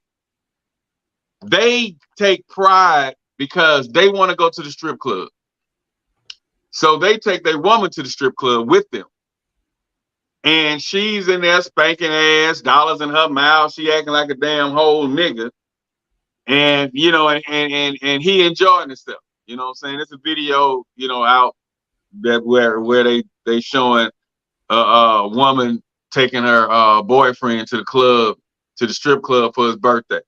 They take pride because they want to go to the strip club. So they take their woman to the strip club with them. And she's in there spanking ass, dollars in her mouth. She acting like a damn whole nigga. And, you know, and he enjoying himself. You know what I'm saying? It's a video, you know, out that where they showing a woman taking her boyfriend to the club, to the strip club for his birthday.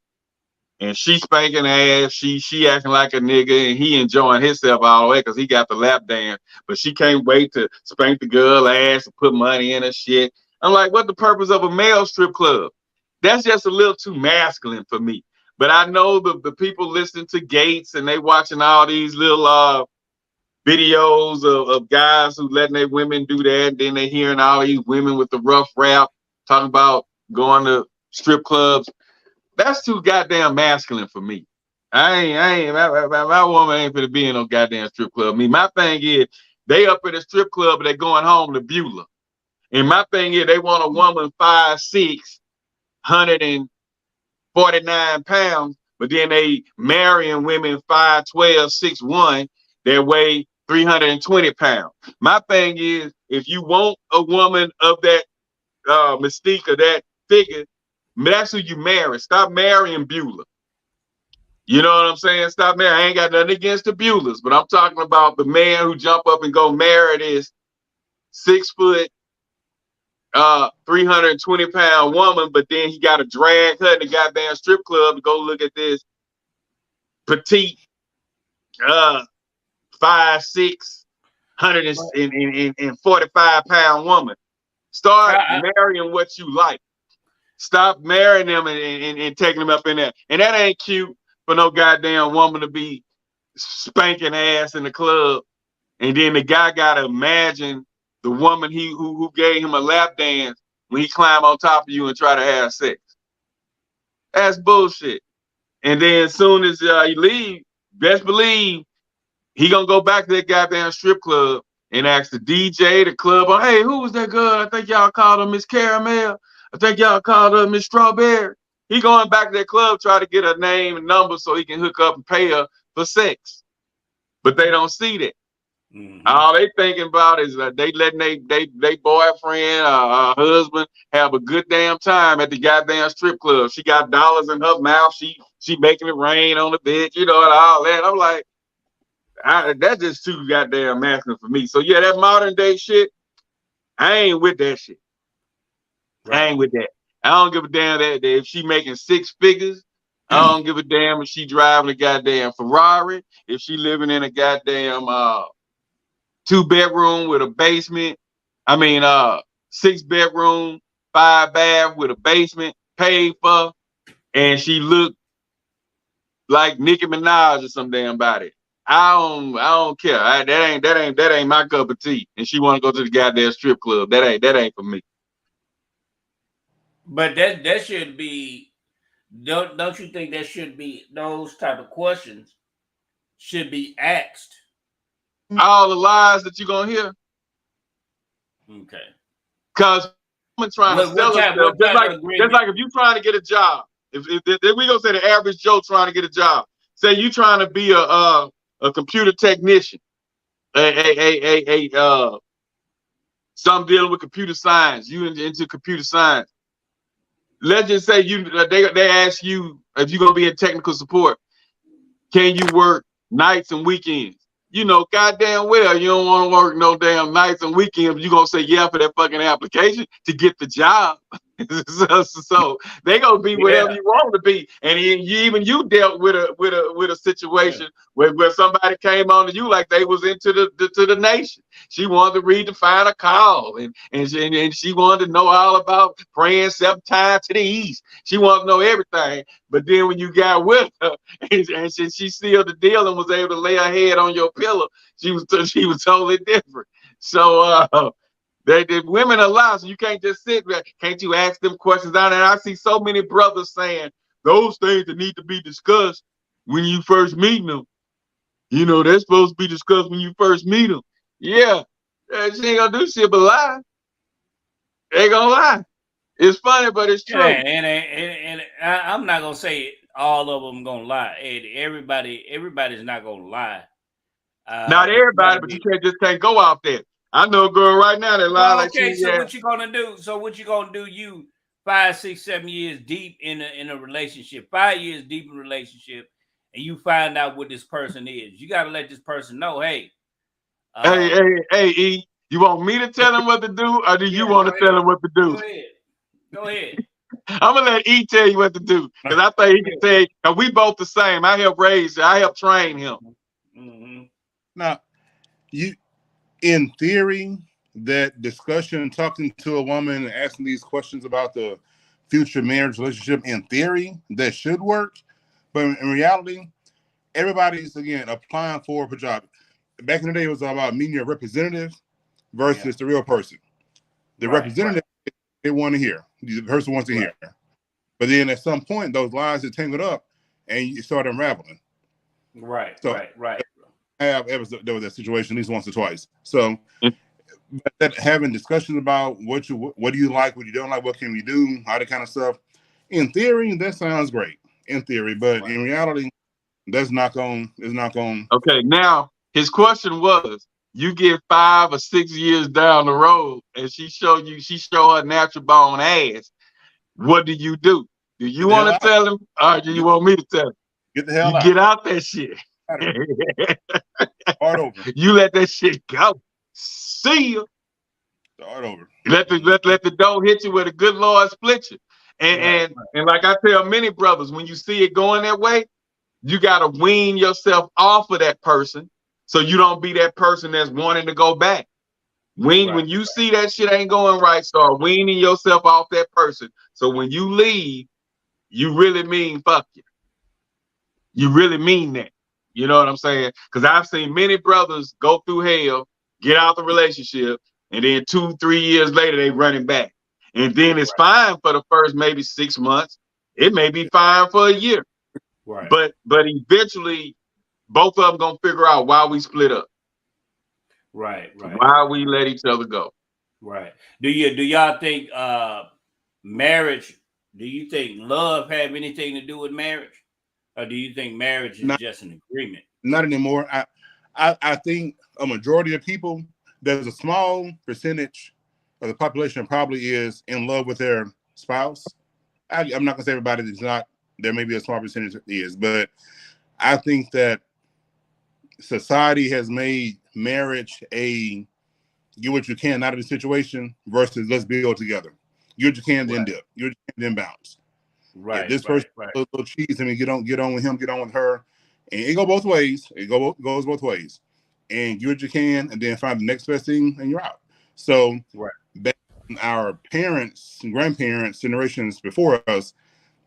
and she spanking ass. She acting like a nigga, and he enjoying himself all the way because he got the lap dance. But she can't wait to spank the girl ass and put money in her shit. I'm like, what the purpose of a male strip club? That's just a little too masculine for me. But I know the people listening to Gates and they watching all these little videos of guys who letting their women do that. And then they hearing all these women with the rough rap talking about going to strip clubs. That's too goddamn masculine for me. My woman ain't gonna be in no goddamn strip club. My thing is they up in a strip club, but they going home to Beulah. And my thing is they want a woman 5'6", 149 pounds, but then they marrying women 5'12", 6'1", that weigh 320 pounds. My thing is, if you want a woman of that mystique or that figure, that's who you marry. Stop marrying Beulah. You know what I'm saying? Stop marrying. I ain't got nothing against the Beulahs, but I'm talking about the man who jump up and go marry this 6 foot, 320 pound woman, but then he got to drag her in the goddamn strip club to go look at this petite, 5'6", 145 pound woman. Start marrying what you like. Stop marrying them and taking them up in there. And that ain't cute for no goddamn woman to be spanking ass in the club. And then the guy got to imagine the woman who gave him a lap dance when he climb on top of you and try to have sex. That's bullshit. And then as soon as you leave, best believe he gonna go back to that goddamn strip club and ask the DJ, the club, hey, who was that girl? I think y'all called her Miss Caramel. I think y'all called her Miss Strawberry. He going back to that club, try to get her name and number so he can hook up and pay her for sex. But they don't see that. Mm-hmm. All they thinking about is that they letting they boyfriend or husband have a good damn time at the goddamn strip club. She got dollars in her mouth. She making it rain on the bitch, you know, and all that. I'm like, that's just too goddamn masculine for me. So yeah, that modern day shit, I ain't with that shit. Right. I ain't with that. I don't give a damn that if she making 6 figures. I don't give a damn if she driving a goddamn Ferrari. If she living in a goddamn 2-bedroom with a basement. 6-bedroom, 5-bath with a basement paid for, and she look like Nicki Minaj or some damn body. I don't care. That ain't my cup of tea. And she want to go to the goddamn strip club. That ain't for me. But that should be. Don't you think that should be those type of questions should be asked? All the lies that you're gonna hear. Okay. Because I'm trying to sell herself, just like if you're trying to get a job. If we gonna say the average Joe trying to get a job. Say you trying to be a computer technician, some dealing with computer science. You into computer science. Let's just say they ask you if you're gonna be in technical support. Can you work nights and weekends? You know, goddamn well you don't want to work no damn nights and weekends. You're gonna say yeah for that fucking application to get the job. so they gonna be whatever you want to be. And you dealt with a situation where somebody came on to you like they was into the nation. She wanted to redefine a call and she wanted to know all about praying 7 times to the east. She wanted to know everything. But then when you got with her and she sealed the deal and was able to lay her head on your pillow, she was totally different. So the women are lost. So you can't just sit there. Can't you ask them questions down there? I see so many brothers saying those things that need to be discussed when you first meet them. You know, they're supposed to be discussed when you first meet them. Yeah, she ain't gonna do shit but lie. They ain't gonna lie. It's funny, but it's true. And I'm not gonna say all of them gonna lie. Everybody's not gonna lie. Not everybody, but you can't go out there. I know a girl right now that lie like okay, so what you gonna do? So what you gonna do? You 5, 6, 7 years deep in a relationship, 5 years deep in a relationship, and you find out what this person is. You gotta let this person know, hey. Hey, E, you want me to tell him what to do, or do you want to tell him what to do? Go ahead. I'm gonna let E tell you what to do because I think he can tell you. Cause we both the same. I help raise. I help train him. Mm-hmm. Now, in theory, that discussion, talking to a woman, and asking these questions about the future marriage relationship, in theory, that should work. But in reality, everybody's again applying for a job. Back in the day, it was all about meeting your representative versus the real person. The representative they want to hear. The person wants to hear. But then at some point, those lines are tangled up, and you start unraveling. Right. So right. There was that situation at least once or twice. So having discussions about what do you like, what you don't like, what can we do, all that kind of stuff. In theory, that sounds great. In theory, but in reality, that's not going. It's not going. Okay, now his question was: you get 5 or 6 years down the road, and she show her natural born ass. What do you do? Do you want to tell him, or do you want me to tell him? Get the hell out. Get out that shit. Start over. You let that shit go. See you. Start over. Let the door hit you where the good Lord split you. And like I tell many brothers, when you see it going that way, you gotta wean yourself off of that person so you don't be that person that's wanting to go back. When you see that shit ain't going right, start weaning yourself off that person. So when you leave, you really mean fuck you. You really mean that. You know what I'm saying? Because I've seen many brothers go through hell, get out the relationship, and then 2-3 years later they running back. And then it's fine for the first maybe 6 months. It may be fine for a year. Right. But eventually both of them gonna figure out why we split up. Right. Why we let each other go. Right. Do y'all think marriage, do you think love have anything to do with marriage? Or do you think marriage is just an agreement? Not anymore. I think a majority of people, there's a small percentage of the population probably is in love with their spouse. I'm not gonna say everybody is not. There may be a small percentage that is, but I think that society has made marriage a get what you can out of the situation versus let's build together. Get what you can, then dip. Get what you can, then bounce. Right. If this person a little cheese, I mean, get on with him, get on with her, and it go both ways. It goes both ways, and get what you can, and then find the next best thing, and you're out. So, back in our parents and grandparents, generations before us,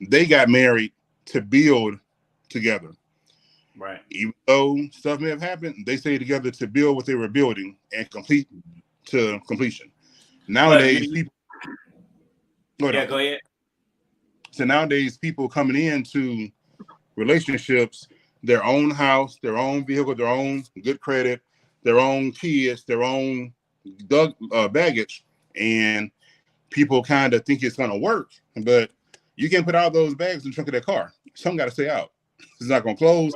they got married to build together. Right. Even though stuff may have happened, they stayed together to build what they were building and complete to completion. Nowadays, people. Go ahead. So nowadays, people coming into relationships, their own house, their own vehicle, their own good credit, their own kids, their own baggage, and people kind of think it's going to work, but you can't put all those bags in the trunk of their car. Some got to stay out. It's not going to close.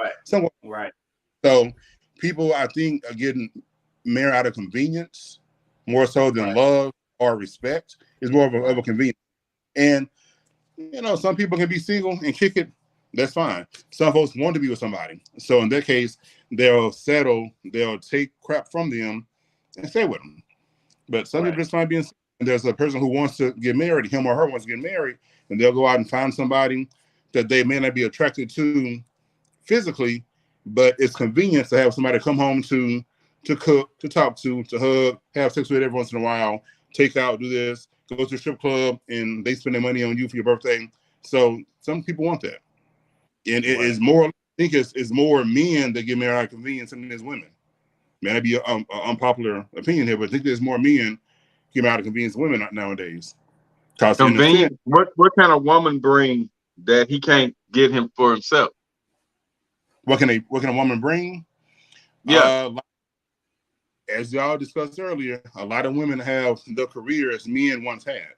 Right. So people, I think, are getting married out of convenience more so than love or respect. It's more of a convenience. And, some people can be single and kick it. That's fine. Some folks want to be with somebody. So in that case, they'll settle. They'll take crap from them and stay with them. But some people just find being single. There's a person who wants to get married, him or her wants to get married, and they'll go out and find somebody that they may not be attracted to physically, but it's convenient to have somebody come home to cook, to talk to hug, have sex with every once in a while, take out, do this, go to a strip club, and they spend their money on you for your birthday. So some people want that. And it is more, I think it's more men that get married out of convenience than there's women. Man, that'd be an unpopular opinion here, but I think there's more men get married out of convenience than women nowadays. Convenience? What kind of woman bring that he can't get him for himself? What can a woman bring? Yeah. As y'all discussed earlier, a lot of women have the careers men once had.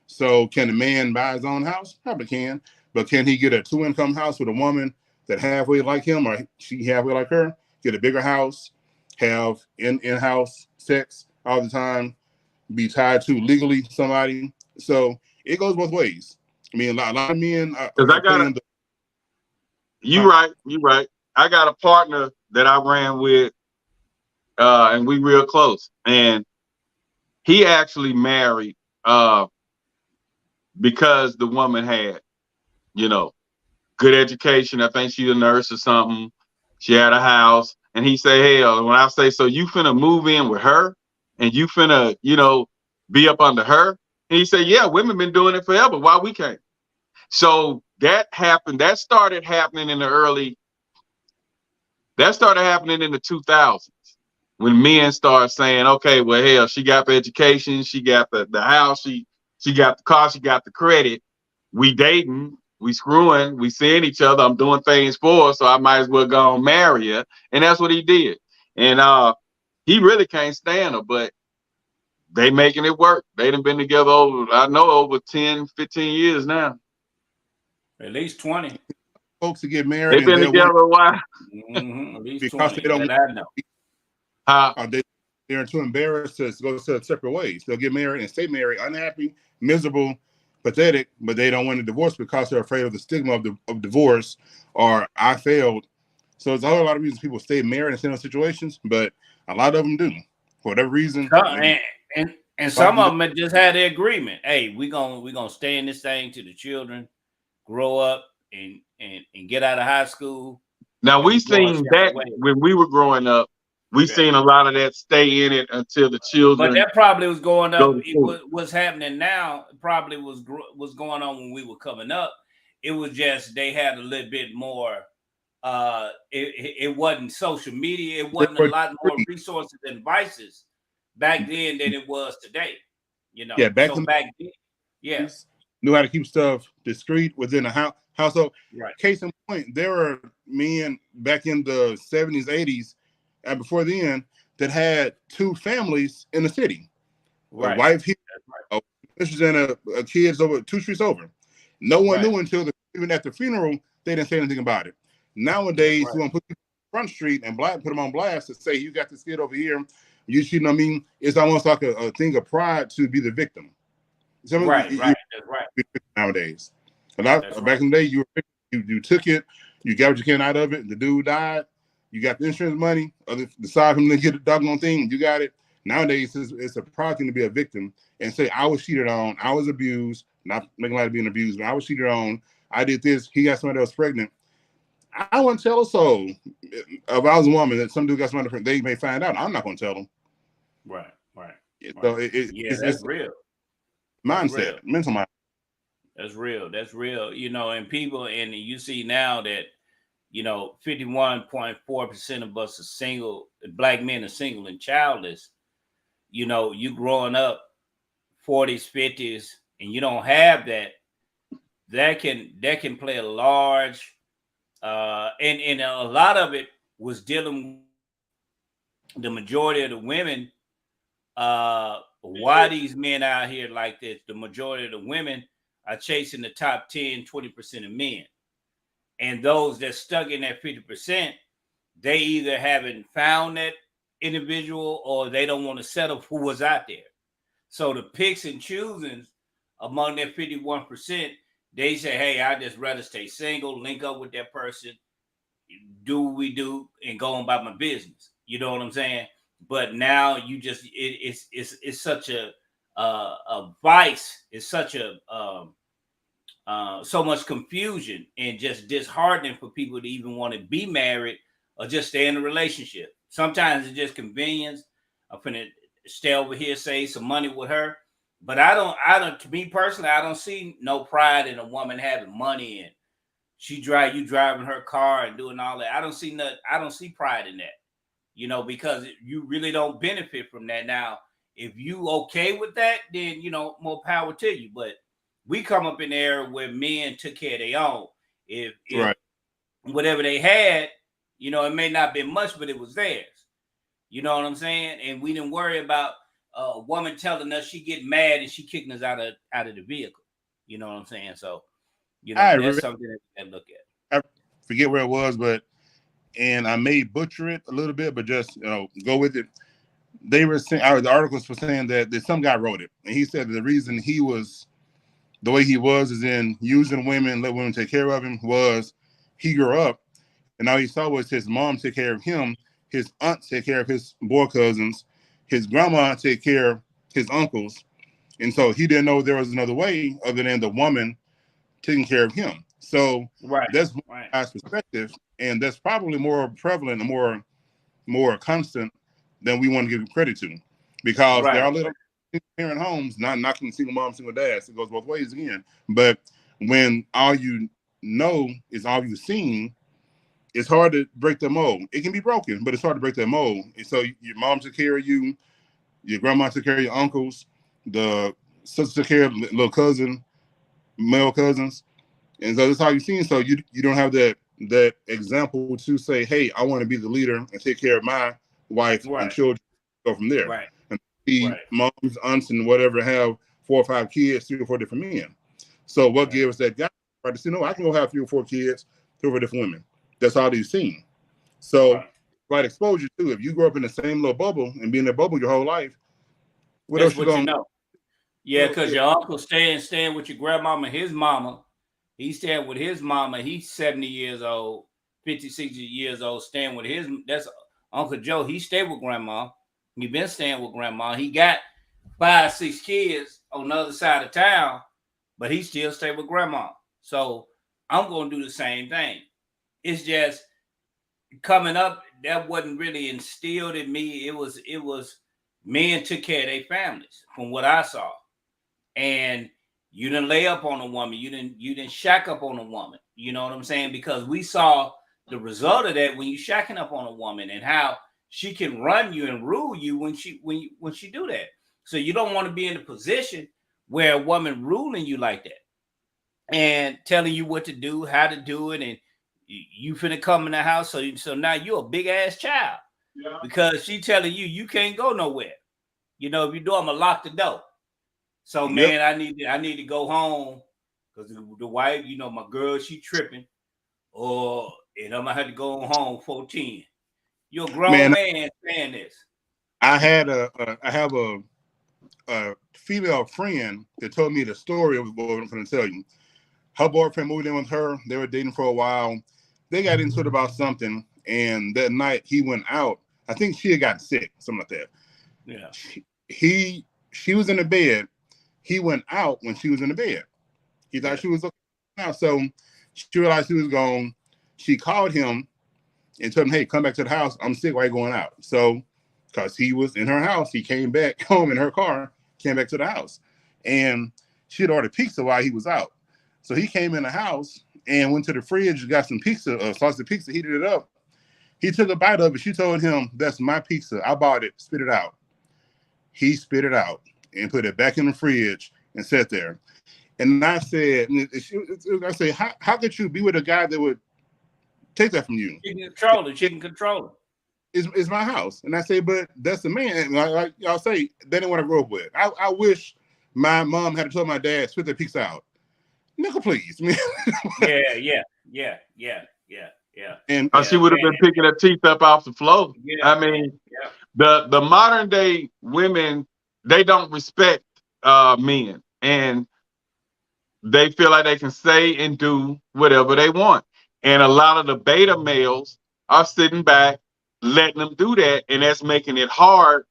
So can a man buy his own house? Probably can. But can he get a 2-income house with a woman that halfway like him or she halfway like her? Get a bigger house, have in-house sex all the time, be tied to legally somebody. So it goes both ways. I mean, a lot of men. You're right. I got a partner that I ran with, and we real close. And he actually married because the woman had, you know, good education. I think she's a nurse or something. She had a house. And he say, hell, when I say, so you finna move in with her and you finna, you know, be up under her? And he said, yeah, women been doing it forever. Why we can't? So that happened. That started happening in the 2000s when men started saying, okay, well, hell, she got the education, she got the house, she got the car, she got the credit. We dating, we screwing, we seeing each other. I'm doing things for her, so I might as well go and marry her. And that's what he did. And he really can't stand her, but they making it work. They done been together over 10, 15 years now. At least 20. Folks to get married. They've been together a while. At least because 20. they don't. I know. They're too embarrassed to go separate ways. They'll get married and stay married, unhappy, miserable, pathetic, but they don't want a divorce because they're afraid of the stigma of divorce or I failed. So there's a whole lot of reasons people stay married in similar situations, but a lot of them do for whatever reason. And some of them just had the agreement. Hey, we gonna stay in this thing till the children grow up and get out of high school. Now we seen that when we were growing up. We seen a lot of that stay in it until the children. But that probably was going up. What's happening now probably was going on when we were coming up. It was just they had a little bit more. It wasn't social media. It wasn't a lot more resources and devices back then than it was today. You know. Yeah, back then. Yeah. Knew how to keep stuff discreet within the household. Right. Case in point, there were men back in the 70s, 80s, and before then that had two families in the city. Right. A wife here, and a kids over 2 streets over. No one knew until even at the funeral they didn't say anything about it. Nowadays, you want to put people on Front Street and put them on blast to say you got this kid over here, you cheating on me. It's almost like a thing of pride to be the victim. That's right. Nowadays, back in the day, you took it, you got what you can out of it. The dude died, you got the insurance money. Decide from to get a doggone thing, you got it. Nowadays, it's a proud thing to be a victim and say I was cheated on, I was abused. Not making light of being abused, but I was cheated on. I did this. He got somebody else pregnant. I wouldn't tell a soul if I was a woman that some dude got somebody pregnant. They may find out. I'm not going to tell them. Right. So it's real. Mindset, mental mindset. That's real. You know, and you see now that, you know, 51.4% of us are single. Black men are single and childless. You know, you growing up 40s, 50s, and you don't have that can play a large and a lot of it was dealing with the majority of the women. Why these men out here like this? The majority of the women are chasing the top 10, 20% of men. And those that stuck in that 50%, they either haven't found that individual or they don't want to settle for what's out there. So the picks and choosings among that 51%, they say, hey, I'd just rather stay single, link up with that person, do what we do, and go on about my business. You know what I'm saying? But now you just it's such a vice. It's such a so much confusion and just disheartening for people to even want to be married or just stay in a relationship. Sometimes it's just convenience. I'm finna stay over here, save some money with her. But I don't. To me personally, I don't see no pride in a woman having money and you driving her car and doing all that. I don't see pride in that. You know, because you really don't benefit from that. Now, if you okay with that, then, you know, more power to you. But we come up in the era where men took care of their own. If whatever they had, you know, it may not be much, but it was theirs. You know what I'm saying? And we didn't worry about a woman telling us she get mad and she kicking us out of the vehicle. You know what I'm saying? So, you know, that's something that you can look at. I forget where it was, and I may butcher it a little bit, but just, you know, go with it. They were saying, the articles were saying that some guy wrote it, and he said that the reason he was the way he was is in using women, let women take care of him, was he grew up, and all he saw was his mom take care of him, his aunt take care of his boy cousins, his grandma take care of his uncles, And so he didn't know there was another way other than the woman taking care of him. So that's my perspective, and that's probably more prevalent and more constant than we want to give credit to, because there are little parent homes, not knocking single mom, single dads. It goes both ways again. But when all you know is all you've seen, it's hard to break the mold. It can be broken, but it's hard to break that mold. And so your mom took care of you, your grandma took care of your uncles, the sister took care of little cousin, male cousins. And so that's how you've seen. So you don't have that example to say, hey, I want to be the leader and take care of my wife and children. Go from there. Right. And see moms, aunts, and whatever have 4 or 5 kids, 3 or 4 different men. So what gave us that guy to say, no, I can go have 3 or 4 kids, 3 or 4 different women. That's all you've seen. So exposure too. If you grow up in the same little bubble and be in that bubble your whole life, what else you gonna know? Yeah, because your uncle staying with your grandmama, his mama. He's staying with his mama. He's 70 years old, 50, 60 years old, staying with that's Uncle Joe. He stayed with grandma. He been staying with grandma. He got 5, 6 kids on the other side of town, but he still stayed with grandma. So I'm going to do the same thing. It's just coming up, that wasn't really instilled in me. It was men took care of their families from what I saw. And you didn't lay up on a woman. You didn't shack up on a woman. You know what I'm saying? Because we saw the result of that when you shacking up on a woman and how she can run you and rule you when she do that. So you don't want to be in a position where a woman ruling you like that and telling you what to do, how to do it, and you finna come in the house. So now you're a big ass child because she telling you can't go nowhere. You know, if you do, I'm gonna lock the door. So man, I need to go home because the wife, you know, my girl, she tripping, and I'm gonna have to go home 14. You're a grown man saying this. I have a female friend that told me the story of what I'm going to tell you. Her boyfriend moved in with her. They were dating for a while. They got into it about something, and that night he went out. I think she had gotten sick, something like that. Yeah. She was in the bed. He went out when she was in the bed. He thought she was okay now. So she realized she was gone. She called him and told him, hey, come back to the house. I'm sick. Why are you going out? So, because he was in her house, he came back home in her car, came back to the house. And she had ordered pizza while he was out. So he came in the house and went to the fridge, got some pizza, sausage pizza, heated it up. He took a bite of it. She told him, that's my pizza. I bought it. Spit it out. He spit it out and put it back in the fridge and sat there. And I said, how could you be with a guy that would take that from you? She can control it. It's my house. And I say, but that's the man. Like y'all say, they didn't want to grow up with. I wish my mom had told my dad, spit that pizza out. Nigga, please. Yeah. And she would have been picking her teeth up off the floor. Yeah, I mean, the modern day women, they don't respect men, and they feel like they can say and do whatever they want. And a lot of the beta males are sitting back, letting them do that, and that's making it hard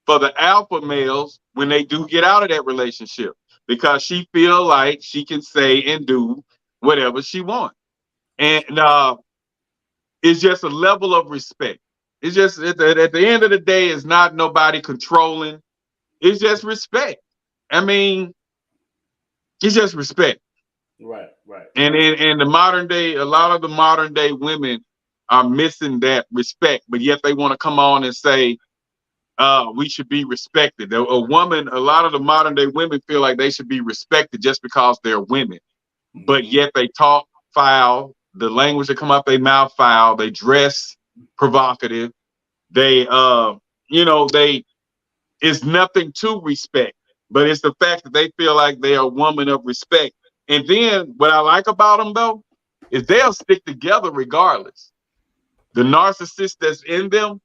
for the alpha males when they do get out of that relationship, because she feel like she can say and do whatever she wants. And it's just a level of respect. It's just at the end of the day, it's not nobody controlling. It's just respect. I mean, it's just respect. Right. And in the modern day, a lot of the modern day women are missing that respect, but yet they want to come on and say, we should be respected. A woman, a lot of the modern day women feel like they should be respected just because they're women, but yet they talk foul. The language that come out their mouth foul. They dress provocative. They, it's nothing to respect, but it's the fact that they feel like they are a woman of respect. And then what I like about them though, is they'll stick together regardless. The narcissist that's in them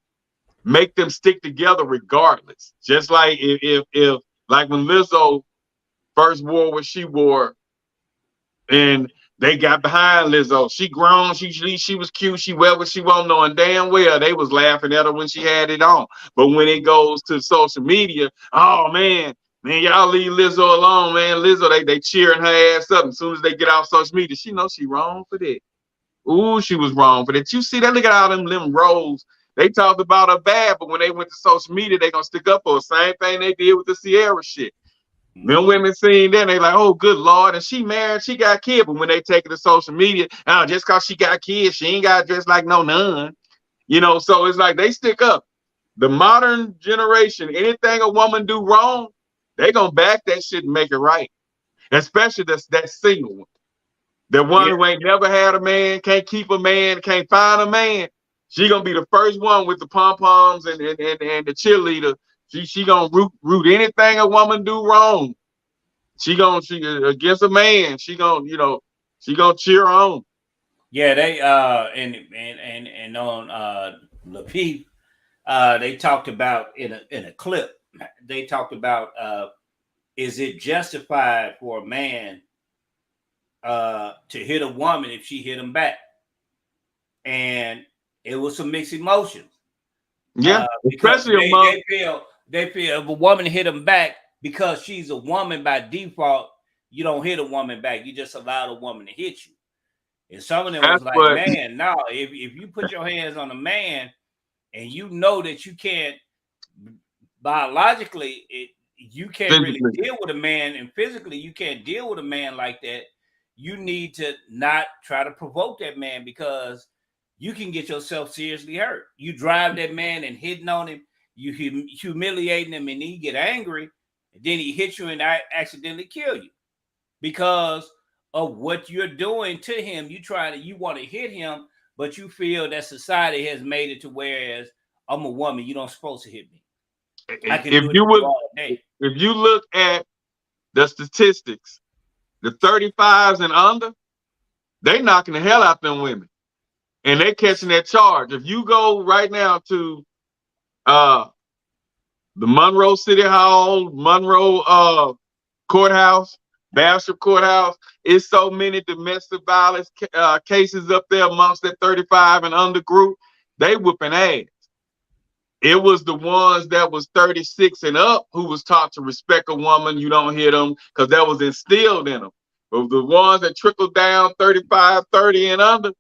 make them stick together regardless. Just like if like when Lizzo first wore what she wore, and they got behind Lizzo. She grown. She was cute. She wear what she want, knowing damn well they was laughing at her when she had it on. But when it goes to social media, oh man, Man, y'all leave Lizzo alone, man. Lizzo, they cheering her ass up. As soon as they get off social media, she knows she wrong for that. Ooh, she was wrong for that. You see that? Look at all them roles. They talked about her bad, but when they went to social media, they gonna stick up for the same thing they did with the Sierra shit. Them women seen that, they like, oh, good Lord. And she married, she got kids. But when they take it to social media, just because she got kids, she ain't got to dress like no nun. You know, so it's like they stick up. The modern generation, anything a woman do wrong, they gonna back that shit and make it right. Especially that single one. The one who ain't never had a man, can't keep a man, can't find a man. She gonna be the first one with the pom-poms and the cheerleader. She gonna root anything a woman do wrong. She against a man. She gonna cheer on. Yeah, they and on Lapeep, they talked about in a clip. They talked about is it justified for a man to hit a woman if she hit him back? And it was some mixed emotions. Yeah, especially they feel if a woman hit them back because she's a woman by default, you don't hit a woman back. You just allow the woman to hit you. And some of them was like, man, no, if you put your hands on a man and you know that you can't biologically, you can't really deal with a man, and physically you can't deal with a man like that, you need to not try to provoke that man, because you can get yourself seriously hurt. You drive that man and hitting on him, you humiliating him, and he get angry, and then he hits you and accidentally kill you because of what you're doing to him. You want to hit him, but you feel that society has made it to whereas I'm a woman, you don't supposed to hit me. If you look at the statistics, the 35s and under, they knocking the hell out them women. And they catching that charge. If you go right now to the Monroe City Hall, Monroe Courthouse, Bastrop Courthouse, it's so many domestic violence cases up there amongst that 35 and under group. They whooping ass. It was the ones that was 36 and up who was taught to respect a woman. You don't hit them because that was instilled in them. But the ones that trickled down 35, 30 and under,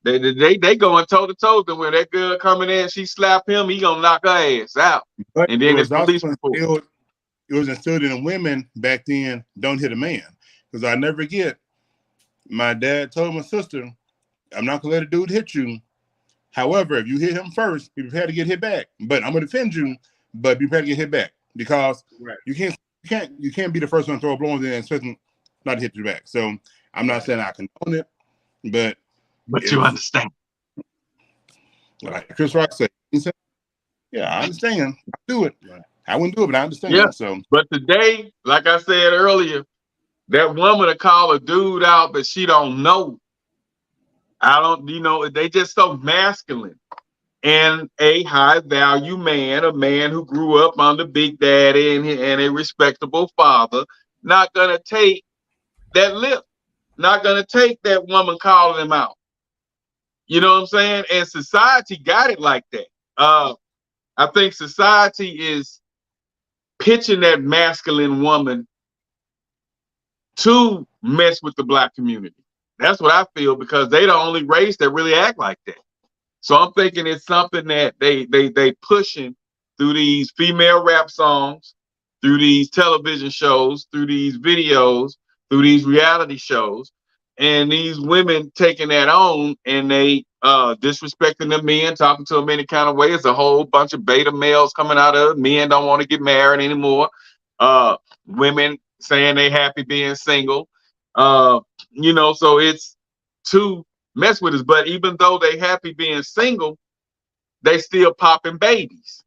they going toe to toe. Then when that girl coming in, she slap him, he gonna knock her ass out. But and then it's police report. It was instilled in women back then. Don't hit a man, because I never forget. My dad told my sister, "I'm not gonna let a dude hit you. However, if you hit him first, be prepared to get hit back. But I'm gonna defend you, but be prepared to get hit back, because you can't be the first one to throw a blow and then expect not to hit you back." So I'm not saying I condone it, but you understand. Like Chris Rock said, yeah, I understand. I do it. I wouldn't do it, but I understand. Yeah. So, but today, like I said earlier, that woman to call a dude out that she don't know. They just so masculine. And a high value man, a man who grew up under Big Daddy and a respectable father, not gonna take that lip, not gonna take that woman calling him out. You know what I'm saying? And society got it like that. I think society is pitching that masculine woman to mess with the Black community. That's what I feel, because they the only race that really act like that. So I'm thinking it's something that they pushing through these female rap songs, through these television shows, through these videos, through these reality shows, and these women taking that on, and they disrespecting the men, talking to them any kind of way. It's a whole bunch of beta males coming out of it. Men don't want to get married anymore. Women saying they happy being single. So it's to mess with us. But even though they happy being single, they still popping babies.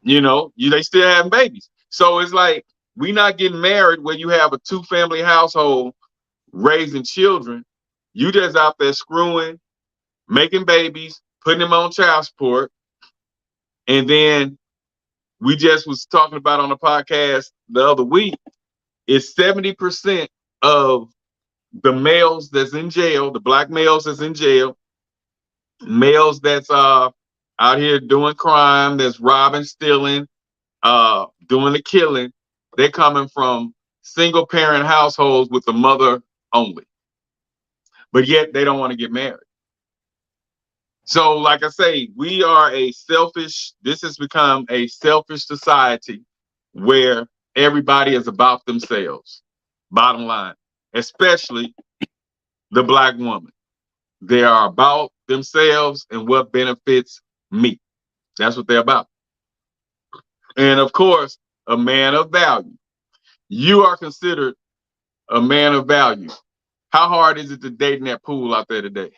They still having babies. So it's like, we not getting married where you have a 2-family household raising children. You just out there screwing, making babies, putting them on child support. And then we just was talking about on the podcast the other week, is 70% of the males that's in jail, the Black males that's in jail, males that's out here doing crime, that's robbing, stealing, doing the killing, they're coming from single parent households with the mother only. But yet they don't want to get married. So, like I say, this has become a selfish society where everybody is about themselves. Bottom line, especially the Black woman. They are about themselves and what benefits me. That's what they're about. And of course, a man of value. You are considered a man of value. How hard is it to date in that pool out there today?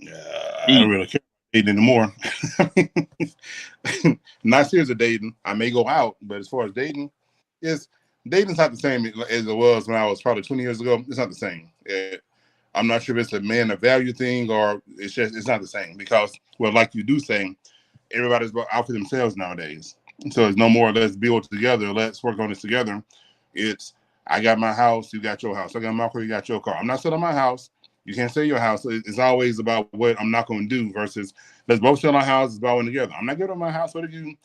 I don't really care about dating anymore. Not serious of dating. I may go out, but as far as dating's not the same as it was when I was probably 20 years ago. It's not the same. I'm not sure if it's a man of value thing or it's not the same because, well, like you do say, everybody's out for themselves nowadays. So it's no more let's build together, let's work on this together. It's I got my house, you got your house. I got my car, you got your car. I'm not selling my house. You can't sell your house. It's always about what I'm not going to do versus let's both sell our houses, buy one together. I'm not giving up my house. What if you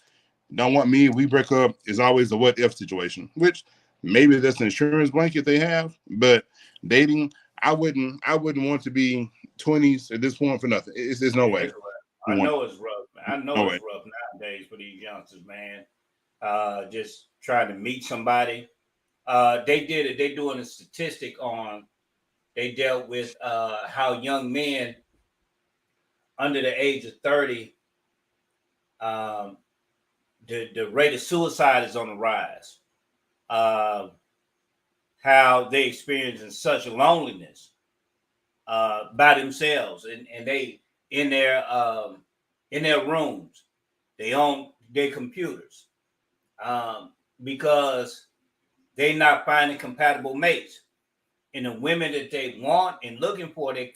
don't want me? We break up. It's always a what if situation, which maybe that's an insurance blanket they have. But dating, I wouldn't want to be 20s at this point for nothing. There's no way. I know it's rough. I know it's rough nowadays for these youngsters, man. Just trying to meet somebody. They're doing a statistic on. They dealt with how young men under the age of 30, the rate of suicide is on the rise. How they experiencing such loneliness by themselves, and they in their rooms, they own their computers because they're not finding compatible mates. And the women that they want and looking for, they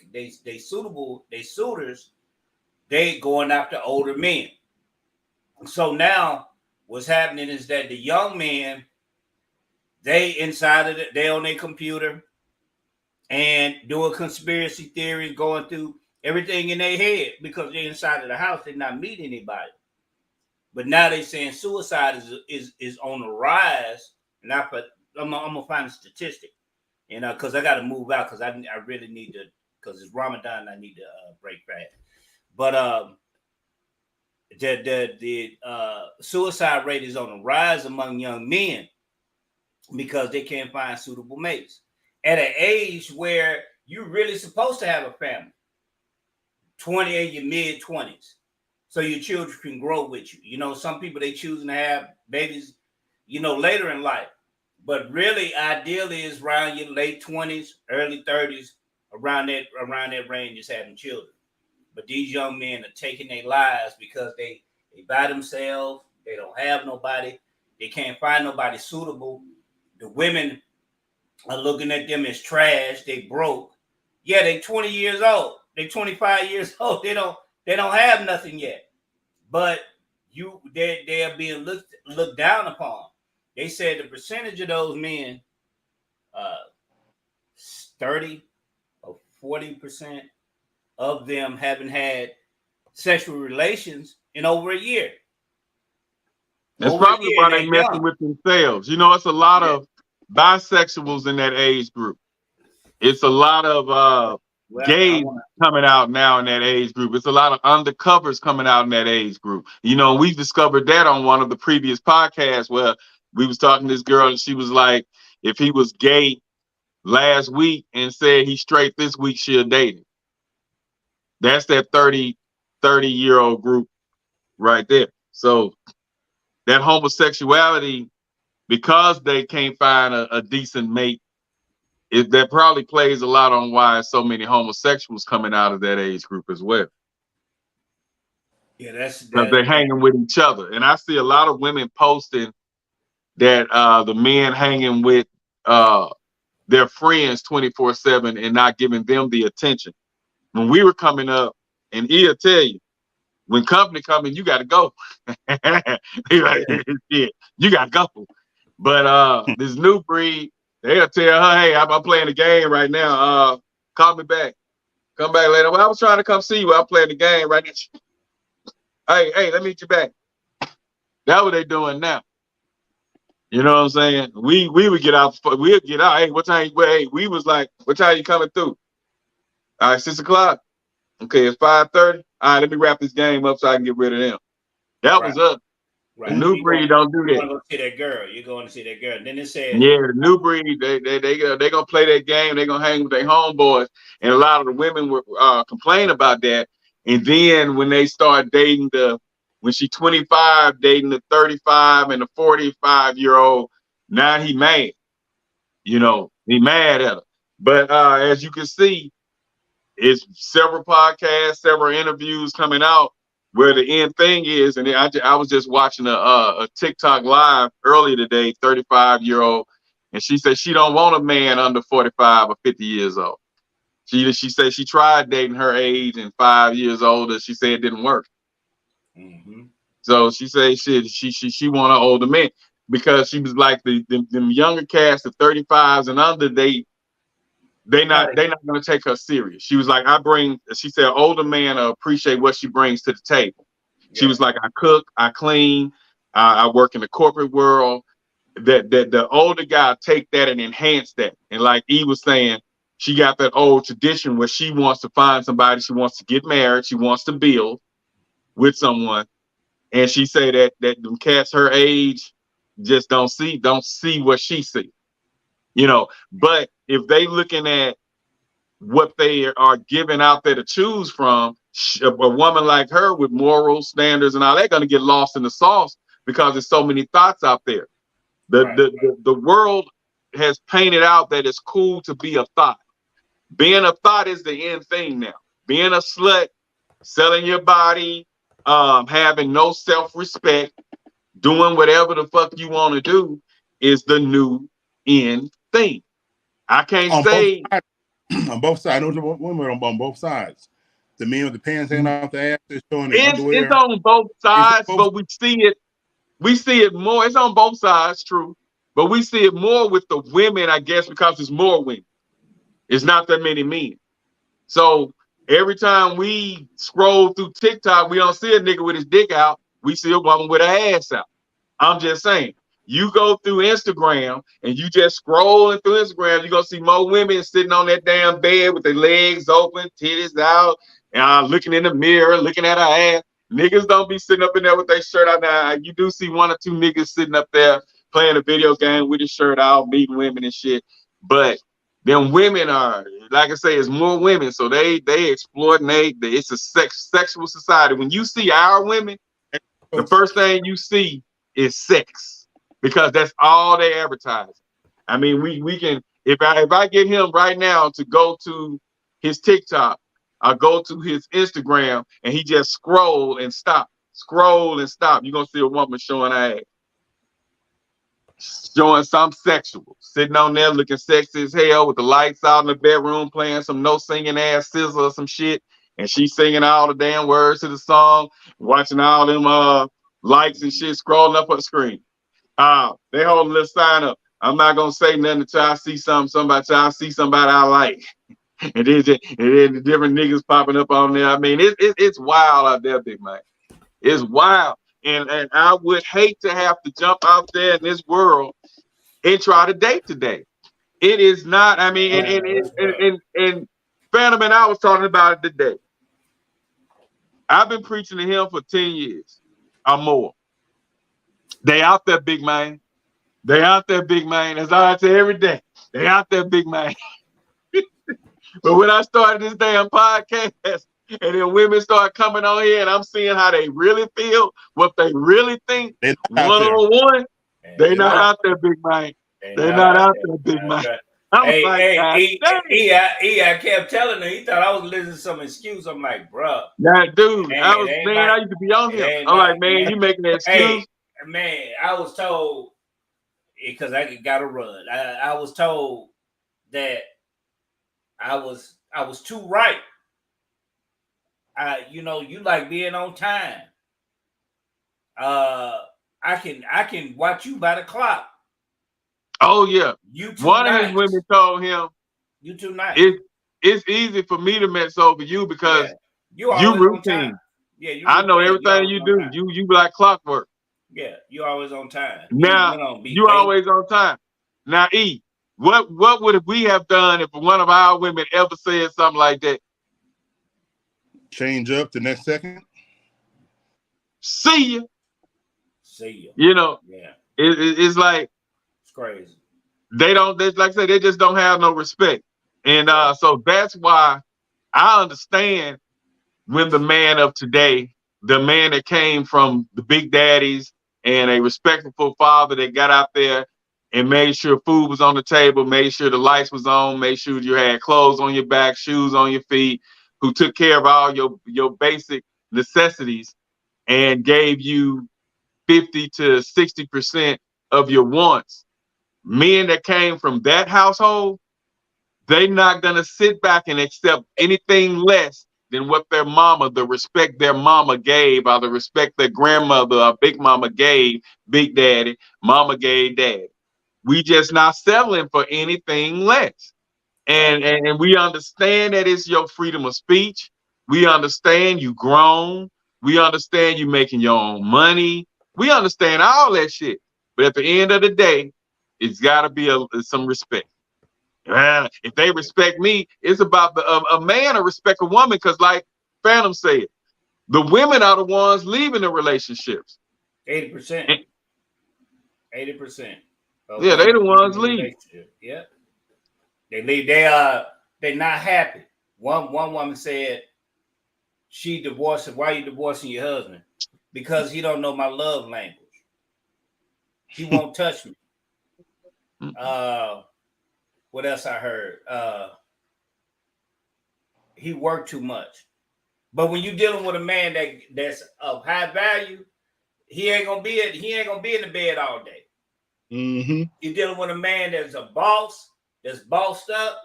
suitors, they going after older men. So now what's happening is that the young men, they on their computer and doing conspiracy theories, going through everything in their head because they're inside of the house, they're not meeting anybody. But now they're saying suicide is on the rise. And I'm gonna find a statistic. You know, because I got to move out because I really need to, because it's Ramadan, I need to break fast. But the suicide rate is on the rise among young men because they can't find suitable mates at an age where you're really supposed to have a family, 20 in your mid 20s, so your children can grow with you. You know, some people they choosing to have babies, you know, later in life. But really, ideally, is around your late 20s, early 30s, around that range is having children. But these young men are taking their lives because they by themselves. They don't have nobody. They can't find nobody suitable. The women are looking at them as trash. They broke. Yeah, they 20 years old. They 25 years old. They don't have nothing yet. But they are being looked down upon. They said the percentage of those men, 30 or 40% of them haven't had sexual relations in over a year. That's probably why they're messing with themselves. You know, it's a lot of bisexuals in that age group. It's a lot of gays coming out now in that age group. It's a lot of undercovers coming out in that age group. You know, we discovered that on one of the previous podcasts where we was talking to this girl and she was like, if he was gay last week and said he's straight this week, she'll date him. That's that 30-year-old group right there. So that homosexuality, because they can't find a decent mate, that probably plays a lot on why so many homosexuals coming out of that age group as well. Yeah, that's because they're hanging with each other. And I see a lot of women posting that the men hanging with their friends 24/7 and not giving them the attention. When we were coming up, and he'll tell you, when company coming, you got to go. Like, yeah, you got to go. But this new breed, they'll tell her, hey, I'm playing the game right now. Call me back. Come back later. Well, I was trying to come see you. I'm playing the game right now. Hey, let me meet you back. That's what they doing now. You know what I'm saying? We would get out. We'd get out. Hey, what time? Hey, we was like, what time you coming through? All right, 6 o'clock. Okay, it's 5:30. All right, let me wrap this game up so I can get rid of them. That was us. Right. The new breed don't do that. You're going to see that girl. You're going to see that girl. Then it said, yeah, the new breed, they gonna play that game. They're gonna hang with their homeboys, and a lot of the women were complain about that. And then when they start dating when she's 25, dating the 35 and the 45-year-old, now he mad. You know, he mad at her. But as you can see, it's several podcasts, several interviews coming out where the end thing is. And I was just watching a TikTok live earlier today, 35-year-old, and she said she don't want a man under 45 or 50 years old. She said she tried dating her age and 5 years older. She said it didn't work. Mm-hmm. So she said she want an older man because she was like them younger cast of 35s and under, they're not gonna take her serious. She was like, she said older man appreciate what she brings to the table. Yeah. She was like, I cook, I clean, I work in the corporate world. That the older guy take that and enhance that. And like E was saying, she got that old tradition where she wants to find somebody, she wants to get married, she wants to build with someone. And she say that them cats her age just don't see what she see. You know, but if they looking at what they are giving out there to choose from, a woman like her with moral standards and all that going to get lost in the sauce because there's so many thoughts out there. The world has painted out that it's cool to be a thought. Being a thought is the end thing now. Being a slut, selling your body, having no self-respect, doing whatever the fuck you want to do is the new end thing. I can't say on both sides. I know women on both sides. The men with the pants hanging off the ass, they're showing their underwear. It's on both sides, but we see it more. It's on both sides, true, but we see it more with the women, I guess, because it's more women. It's not that many men. So every time we scroll through TikTok, we don't see a nigga with his dick out. We see a woman with her ass out. I'm just saying. You go through Instagram and you just scrolling through Instagram, you're going to see more women sitting on that damn bed with their legs open, titties out, looking in the mirror, looking at her ass. Niggas don't be sitting up in there with their shirt out. Now, you do see one or two niggas sitting up there playing a video game with his shirt out, meeting women and shit. But them women are, like I say, it's more women. So they exploit and it's a sexual society. When you see our women, the first thing you see is sex. Because that's all they advertise. I mean, we can, if I get him right now to go to his TikTok, I'll go to his Instagram and he just scroll and stop. You're gonna see a woman showing her ass. Showing some sexual, sitting on there looking sexy as hell with the lights out in the bedroom, playing some no singing ass SZA or some shit, and she's singing all the damn words to the song, watching all them lights and shit scrolling up on the screen. They hold a little sign up. I'm not gonna say nothing until I see somebody I like. and then the different niggas popping up on there. I mean, it's wild out there, big man. It's wild. And I would hate to have to jump out there in this world and try to date today. It is not, I mean, and Phantom and I was talking about it today. I've been preaching to him for 10 years or more. They out there, big man. They out there, big man. That's all I say every day. They out there, big man. But when I started this damn podcast, and then women start coming on here, and I'm seeing how they really feel, what they really think, one-on-one, they not out there, big man. They not out there, big man. I kept telling him, he thought I was listening to some excuse. I'm like, bro. That dude, I used to be on here. I'm like, man, you making an excuse? Man, I was told, because I got to run. I was told that I was too right. You like being on time. I can watch you by the clock. Oh yeah. One nice. of his women told him, "You too nice." It's easy for me to mess over you because you routine. Yeah, I know everything you do. You like clockwork. Yeah, you always on time. Now you always on time. Now, E, what would we have done if one of our women ever said something like that? Change up the next second. See you. See you. You know. Yeah. It's like it's crazy. They don't. Like I said, they just don't have no respect, and so that's why I understand when the man of today, the man that came from the big daddies and a respectful father that got out there and made sure food was on the table, made sure the lights was on, made sure you had clothes on your back, shoes on your feet, who took care of all your basic necessities and gave you 50 to 60% of your wants. Men that came from that household, they're not gonna sit back and accept anything less than what their mama, the respect their mama gave, or the respect their grandmother or big mama gave big daddy, mama gave dad. We just not settling for anything less. And we understand that it's your freedom of speech. We understand you grown. We understand you making your own money. We understand all that shit. But at the end of the day, it's gotta be some respect. If they respect me, it's about a man to respect a woman, because like Phantom said, the women are the ones leaving the relationships. 80%. 80%. Yeah, they the ones leaving. Yeah. They leave. They're not happy. One woman said she divorced. Why are you divorcing your husband? Because he don't know my love language. He won't touch me. What else I heard? He worked too much. But when you're dealing with a man that's of high value, he ain't gonna be in the bed all day. Mm-hmm. You're dealing with a man that's a boss, that's bossed up.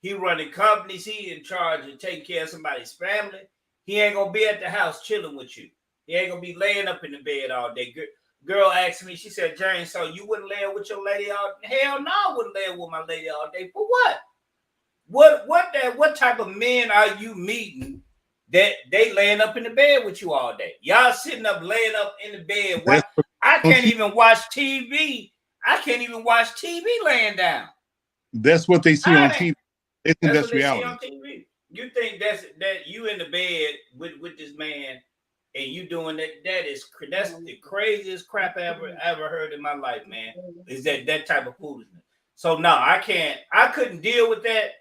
He running companies. He in charge of taking care of somebody's family. He ain't gonna be at the house chilling with you. He ain't gonna be laying up in the bed all day. Girl asked me, she said, James, so you wouldn't lay with your lady all day? Hell no, I wouldn't lay with my lady all day. For what? What type of men are you meeting that they laying up in the bed with you all day? Y'all sitting up, laying up in the bed. I can't even watch TV. I can't even watch TV laying down. That's what they see on TV. They think that's reality. See on TV. You think that you in the bed with this man and you doing that? That's the craziest crap I ever heard in my life, man. Is that type of foolishness? So no, I couldn't deal with that,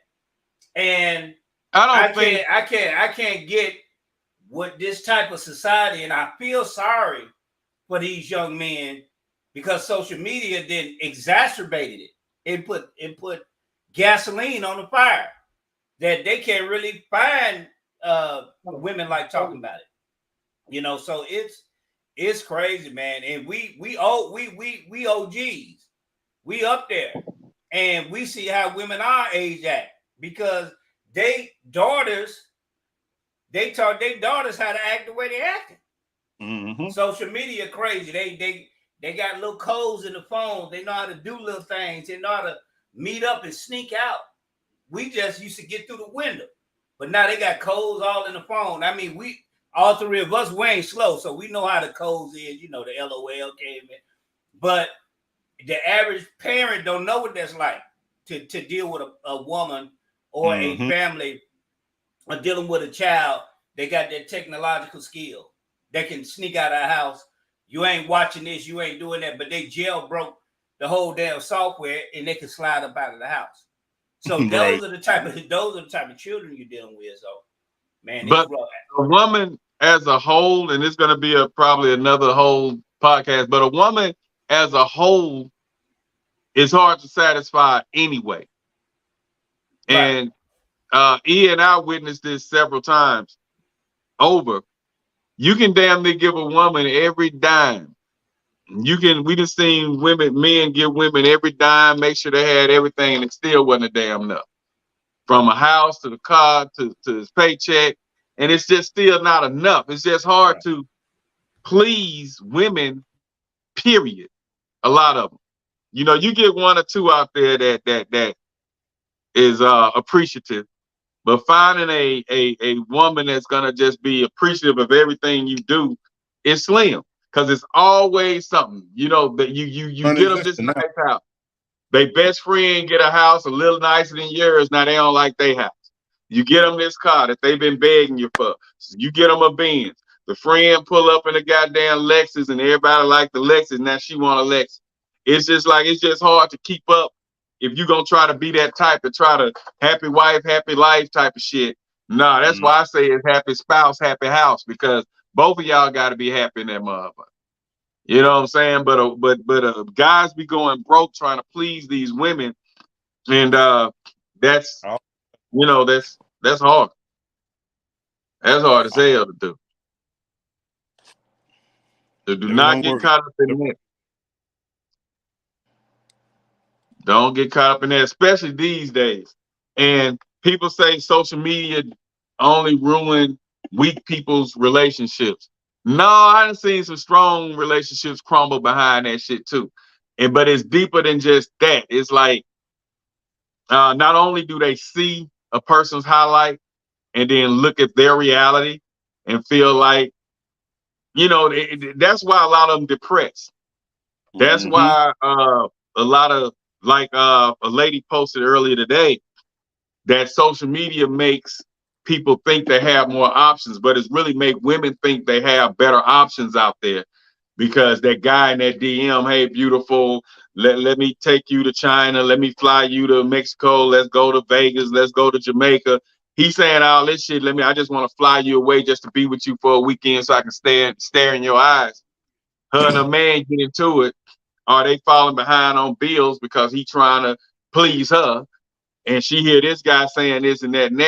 and I can't get with this type of society, and I feel sorry for these young men because social media then exacerbated it. It put gasoline on the fire that they can't really find women like talking about it. You know, so it's crazy, man. And we OGs. We up there. And we see how women our age act because taught their daughters how to act the way they acting. Mm-hmm. Social media crazy. They got little codes in the phone. They know how to do little things. They know how to meet up and sneak out. We just used to get through the window, but now they got codes all in the phone. I mean, all three of us, we ain't slow, so we know how the codes is. You know, the LOL came in, but the average parent don't know what that's like to deal with a woman or a family or dealing with a child. They got that technological skill. They can sneak out of the house. You ain't watching this, you ain't doing that, but they jailbroke the whole damn software and they can slide up out of the house. So those are the type of children you're dealing with. So, man, but a woman as a whole, and it's going to be probably another whole podcast, but a woman as a whole is hard to satisfy anyway. Right. And E and I witnessed this several times over. You can damn near give a woman every dime. We just seen men give women every dime, make sure they had everything, and it still wasn't a damn enough. From a house to the car to his paycheck, and it's just still not enough. It's just hard to please women, period. A lot of them. You know, you get one or two out there that is appreciative, but finding a woman that's gonna just be appreciative of everything you do is slim. because it's always something. You know that you get them this nice house. They best friend get a house a little nicer than yours. Now they don't like their house. You get them this car that they've been begging you for. You get them a Benz. The friend pull up in a goddamn Lexus, and everybody like the Lexus. Now she want a Lexus. It's just hard to keep up if you gonna try to be that type to try to happy wife, happy life type of shit. Nah, that's why I say it's happy spouse, happy house, because both of y'all got to be happy in that motherfucker. You know what I'm saying? But guys be going broke trying to please these women, and that's that's hard. That's hard as hell to do. So do not get caught up in that. Don't get caught up in that, especially these days. And people say social media only ruin weak people's relationships. No, I done seen some strong relationships crumble behind that shit too. But it's deeper than just that. It's like not only do they see a person's highlight and then look at their reality and feel like, that's why a lot of them depressed. That's why a lot of, like a lady posted earlier today, that social media makes people think they have more options, but it's really make women think they have better options out there, because that guy in that DM, hey, beautiful, let me take you to China, let me fly you to Mexico, let's go to Vegas, let's go to Jamaica. He's saying all this shit. I just want to fly you away just to be with you for a weekend so I can stare in your eyes. Her and a man get into it. Are they falling behind on bills because he trying to please her? And she hear this guy saying this and that, and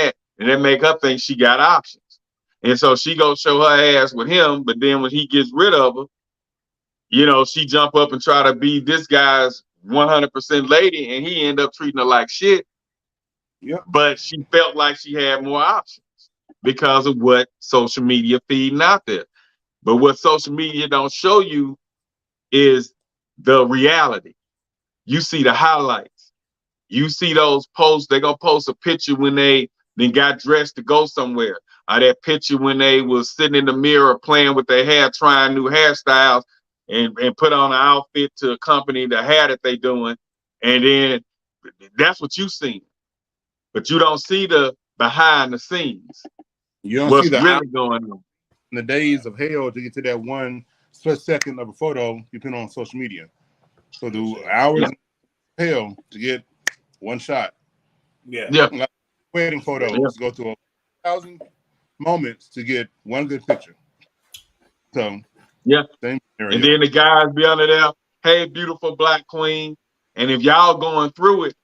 that make her think she got options. And so she go show her ass with him, but then when he gets rid of her, she jump up and try to be this guy's 100% lady, and he end up treating her like shit. Yep. But she felt like she had more options because of what social media feeding out there. But what social media don't show you is the reality. You see the highlights. You see those posts. They're going to post a picture when they then got dressed to go somewhere. Or that picture when they was sitting in the mirror playing with their hair, trying new hairstyles, and put on an outfit to accompany the hair that they doing. And then that's what you see. But you don't see the behind the scenes. You don't what's see the really going on. In the days of hell to get to that one split second of a photo you put on social media. So the hours of hell to get one shot. Yeah. Like wedding photos go through 1,000 moments to get one good picture. So same scenario. And then the guys be under there, hey, beautiful black queen. And if y'all going through it,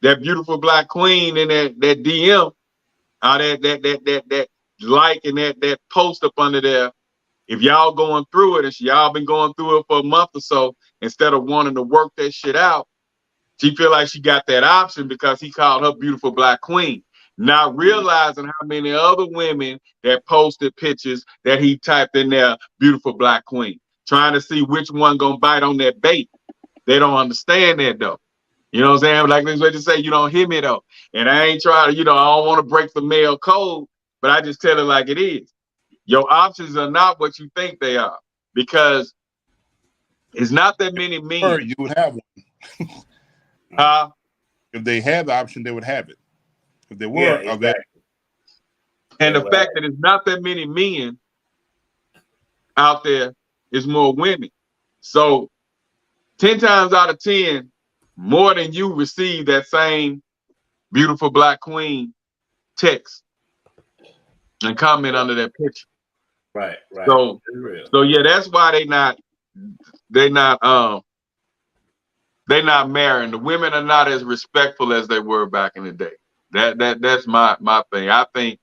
that beautiful black queen and that DM, that like and that post up under there, if y'all going through it and y'all been going through it for a month or so, instead of wanting to work that shit out, she feel like she got that option because he called her beautiful black queen, not realizing how many other women that posted pictures that he typed in there, beautiful black queen, trying to see which one gonna bite on that bait. They don't understand that though. You know what I'm saying? Like this way to say, you don't hear me though. And I ain't trying to, I don't want to break the male code, but I just tell it like it is. Your options are not what you think they are, because it's not that many men. You would have one. If they had the option, they would have it. If they were available. And the fact that it's not that many men out there, is more women. So 10 times out of 10, more than you receive that same beautiful black queen text and comment under that picture. Right. So yeah, that's why they not marrying. The women are not as respectful as they were back in the day. That's my thing. I think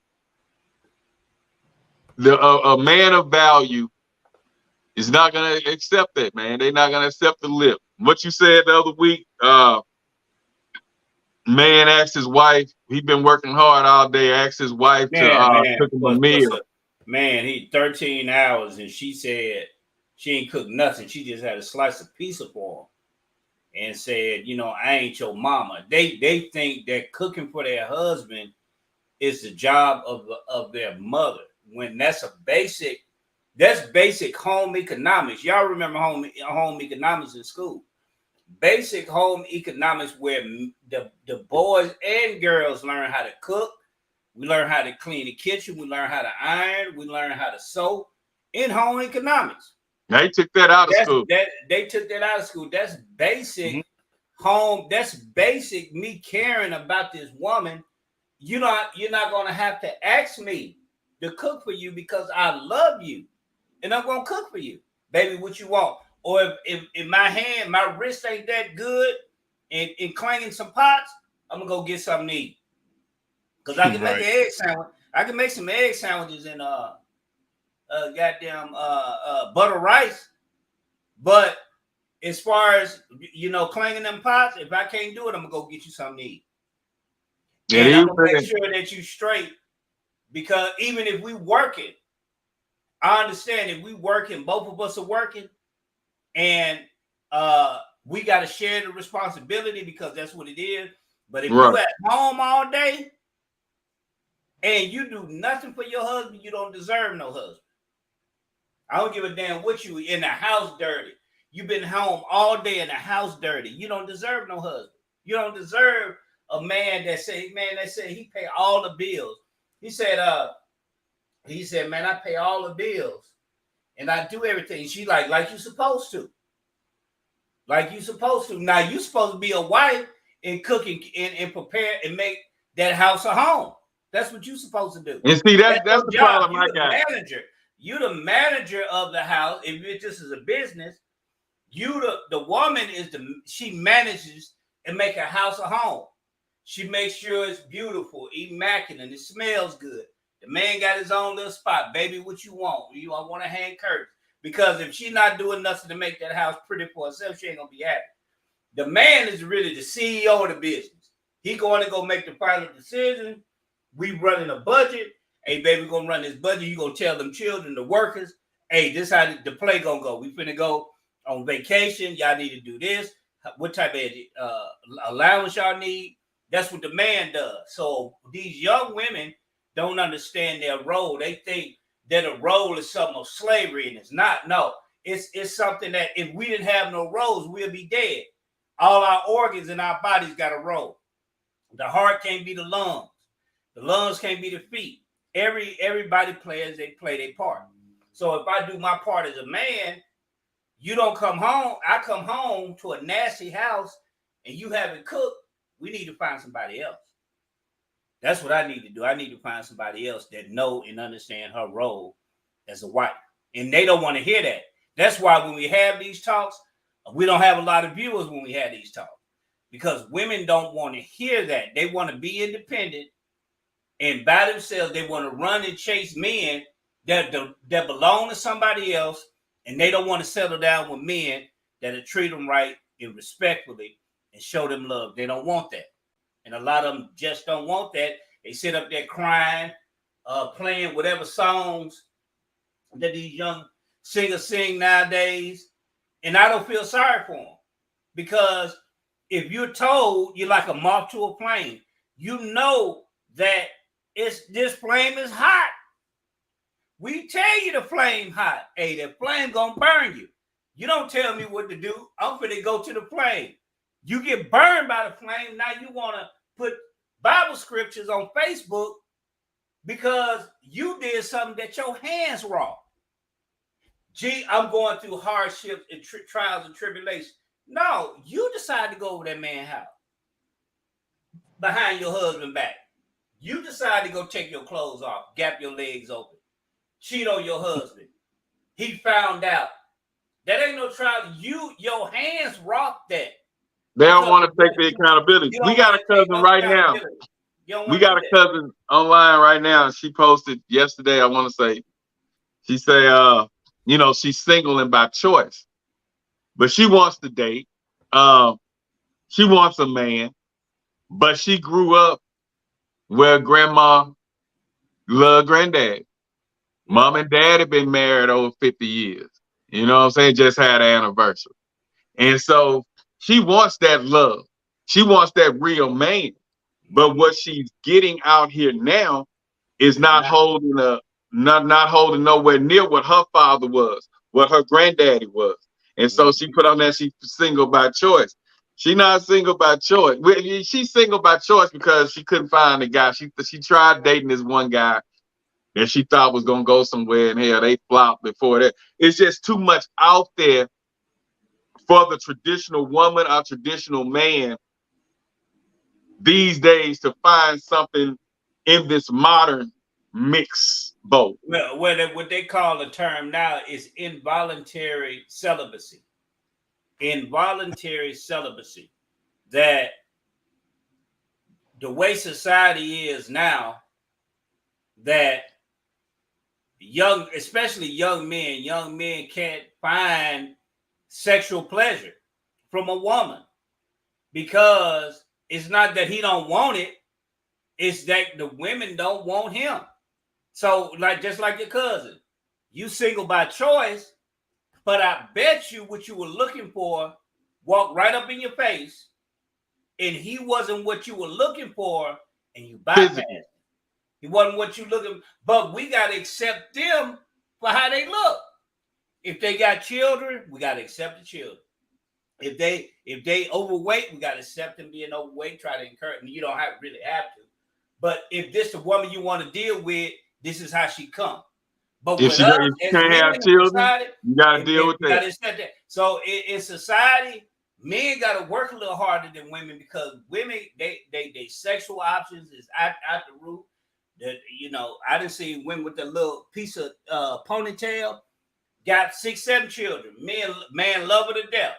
a man of value is not gonna accept that, man. They're not gonna accept the lip. What you said the other week, man asked his wife, he been working hard all day, asked his wife to cook him a meal. Man, he 13 hours, and she said she ain't cooked nothing. She just had a slice of pizza for him and said, I ain't your mama. They think that cooking for their husband is the job of their mother, when that's a basic That's basic home economics. Y'all remember home economics in school? Basic home economics, where the boys and girls learn how to cook. We learn how to clean the kitchen. We learn how to iron. We learn how to sew in home economics. They took that out of school. They took that out of school. That's basic home. That's basic me caring about this woman. You're not going to have to ask me to cook for you because I love you. And I'm going to cook for you. Baby, what you want? Or if my wrist ain't that good in clanging some pots, I'm going to go get something to eat. Because I can make an egg sandwich. I can make some egg sandwiches and goddamn butter rice. But as far as, clanging them pots, if I can't do it, I'm going to go get you something to eat. Yeah, and I'm going to make sure that you straight. Because even if we working, I understand if we working, both of us are working, and we got to share the responsibility because that's what it is. But if you at home all day and you do nothing for your husband, you don't deserve no husband. I don't give a damn what you in the house dirty. You've been home all day in the house dirty. You don't deserve no husband. You don't deserve a man that say he pay all the bills. He said, man, I pay all the bills and I do everything. She like you supposed to. Like you supposed to. Now you supposed to be a wife and cook and prepare and make that house a home. That's what you supposed to do. And see, that's the problem I got. Manager. You the manager of the house. If this is a business, you the woman she manages and make a house a home. She makes sure it's beautiful, immaculate, and it smells good. The man got his own little spot. Baby, what you want? I want a hand curtain. Because if she's not doing nothing to make that house pretty for herself, she ain't going to be happy. The man is really the CEO of the business. He going to go make the final decision. We running a budget. Hey, baby, we're going to run this budget. You going to tell them children, the workers, hey, this how the play going to go. We finna go on vacation. Y'all need to do this. What type of allowance y'all need? That's what the man does. So these young women don't understand their role. They think that a role is something of slavery, and it's not. No, it's something that if we didn't have no roles, we'll be dead. All our organs in our bodies got a role. The heart can't be the lungs. The lungs can't be the feet. Everybody play their part. So if I do my part as a man, you don't come home. I come home to a nasty house and you haven't cooked. We need to find somebody else. That's what I need to do. I need to find somebody else that know and understand her role as a wife. And they don't want to hear that. That's why when we have these talks, we don't have a lot of viewers when we have these talks. Because women don't want to hear that. They want to be independent and by themselves. They want to run and chase men that belong to somebody else. And they don't want to settle down with men that'll treat them right and respectfully and show them love. They don't want that. And a lot of them just don't want that. They sit up there crying, playing whatever songs that these young singers sing nowadays. And I don't feel sorry for them. Because if you're told you're like a moth to a flame, you know that this flame is hot. We tell you the flame hot. Hey, the flame gonna burn you. You don't tell me what to do. I'm finna go to the flame. You get burned by the flame. Now you want to put Bible scriptures on Facebook because you did something that your hands wrong. Gee, I'm going through hardships and trials and tribulations. No, you decide to go over that man's house behind your husband's back. You decide to go take your clothes off, gap your legs open, cheat on your husband. He found out. That ain't no trial. Your hands rocked that. They don't want to take the accountability. We got a cousin right now. We got a cousin online right now. And she posted yesterday, I want to say, she say, she's single and by choice, but she wants to date. She wants a man, but she grew up where grandma loved granddad. Mom and dad have been married over 50 years. You know what I'm saying? Just had an anniversary. And so she wants that love. She wants that real man. But what she's getting out here now is not holding not holding nowhere near what her father was, what her granddaddy was. And so she put on that she's single by choice. She not single by choice. She's single by choice because she couldn't find a guy. She tried dating this one guy that she thought was gonna go somewhere, and hell, they flopped before that. It's just too much out there for the traditional woman or traditional man these days to find something in this modern mix boat. Well, what they call the term now is involuntary celibacy. Involuntary celibacy. That the way society is now, that especially young men can't find sexual pleasure from a woman because it's not that he don't want it, it's that the women don't want him. So, just like your cousin, you single by choice, but I bet you what you were looking for walked right up in your face, and he wasn't what you were looking for, and you bypassed it. He wasn't what you looking, but we got to accept them for how they look. If they got children, we got to accept the children. If they overweight, we got to accept them being overweight, try to encourage them. You don't really have to. But if this the woman you want to deal with, this is how she come. But if you can't have children, you got to deal with that. So in society, men got to work a little harder than women because women, they sexual options is out the roof. That I didn't see women with a little piece of ponytail, got 6-7 children. Man love her to death.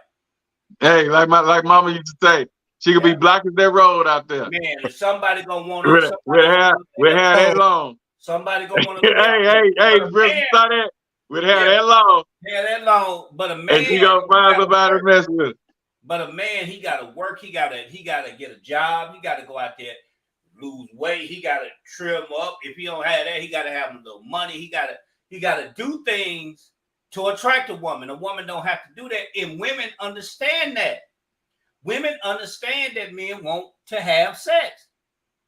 Hey, like mama used to say, she could be black as that road out there. Man, if somebody gonna want to, we'll have that long. Somebody gonna want to. hey, Bristol, saw that. We'd have that long. Yeah, that long. But a man, and she gonna find somebody to mess with. But a man, he gotta work. He gotta get a job. He gotta go out there, lose weight. He gotta trim up. If he don't have that, he gotta have a little money. He gotta do things to attract a woman. A woman don't have to do that, and women understand that. Women understand that men want to have sex.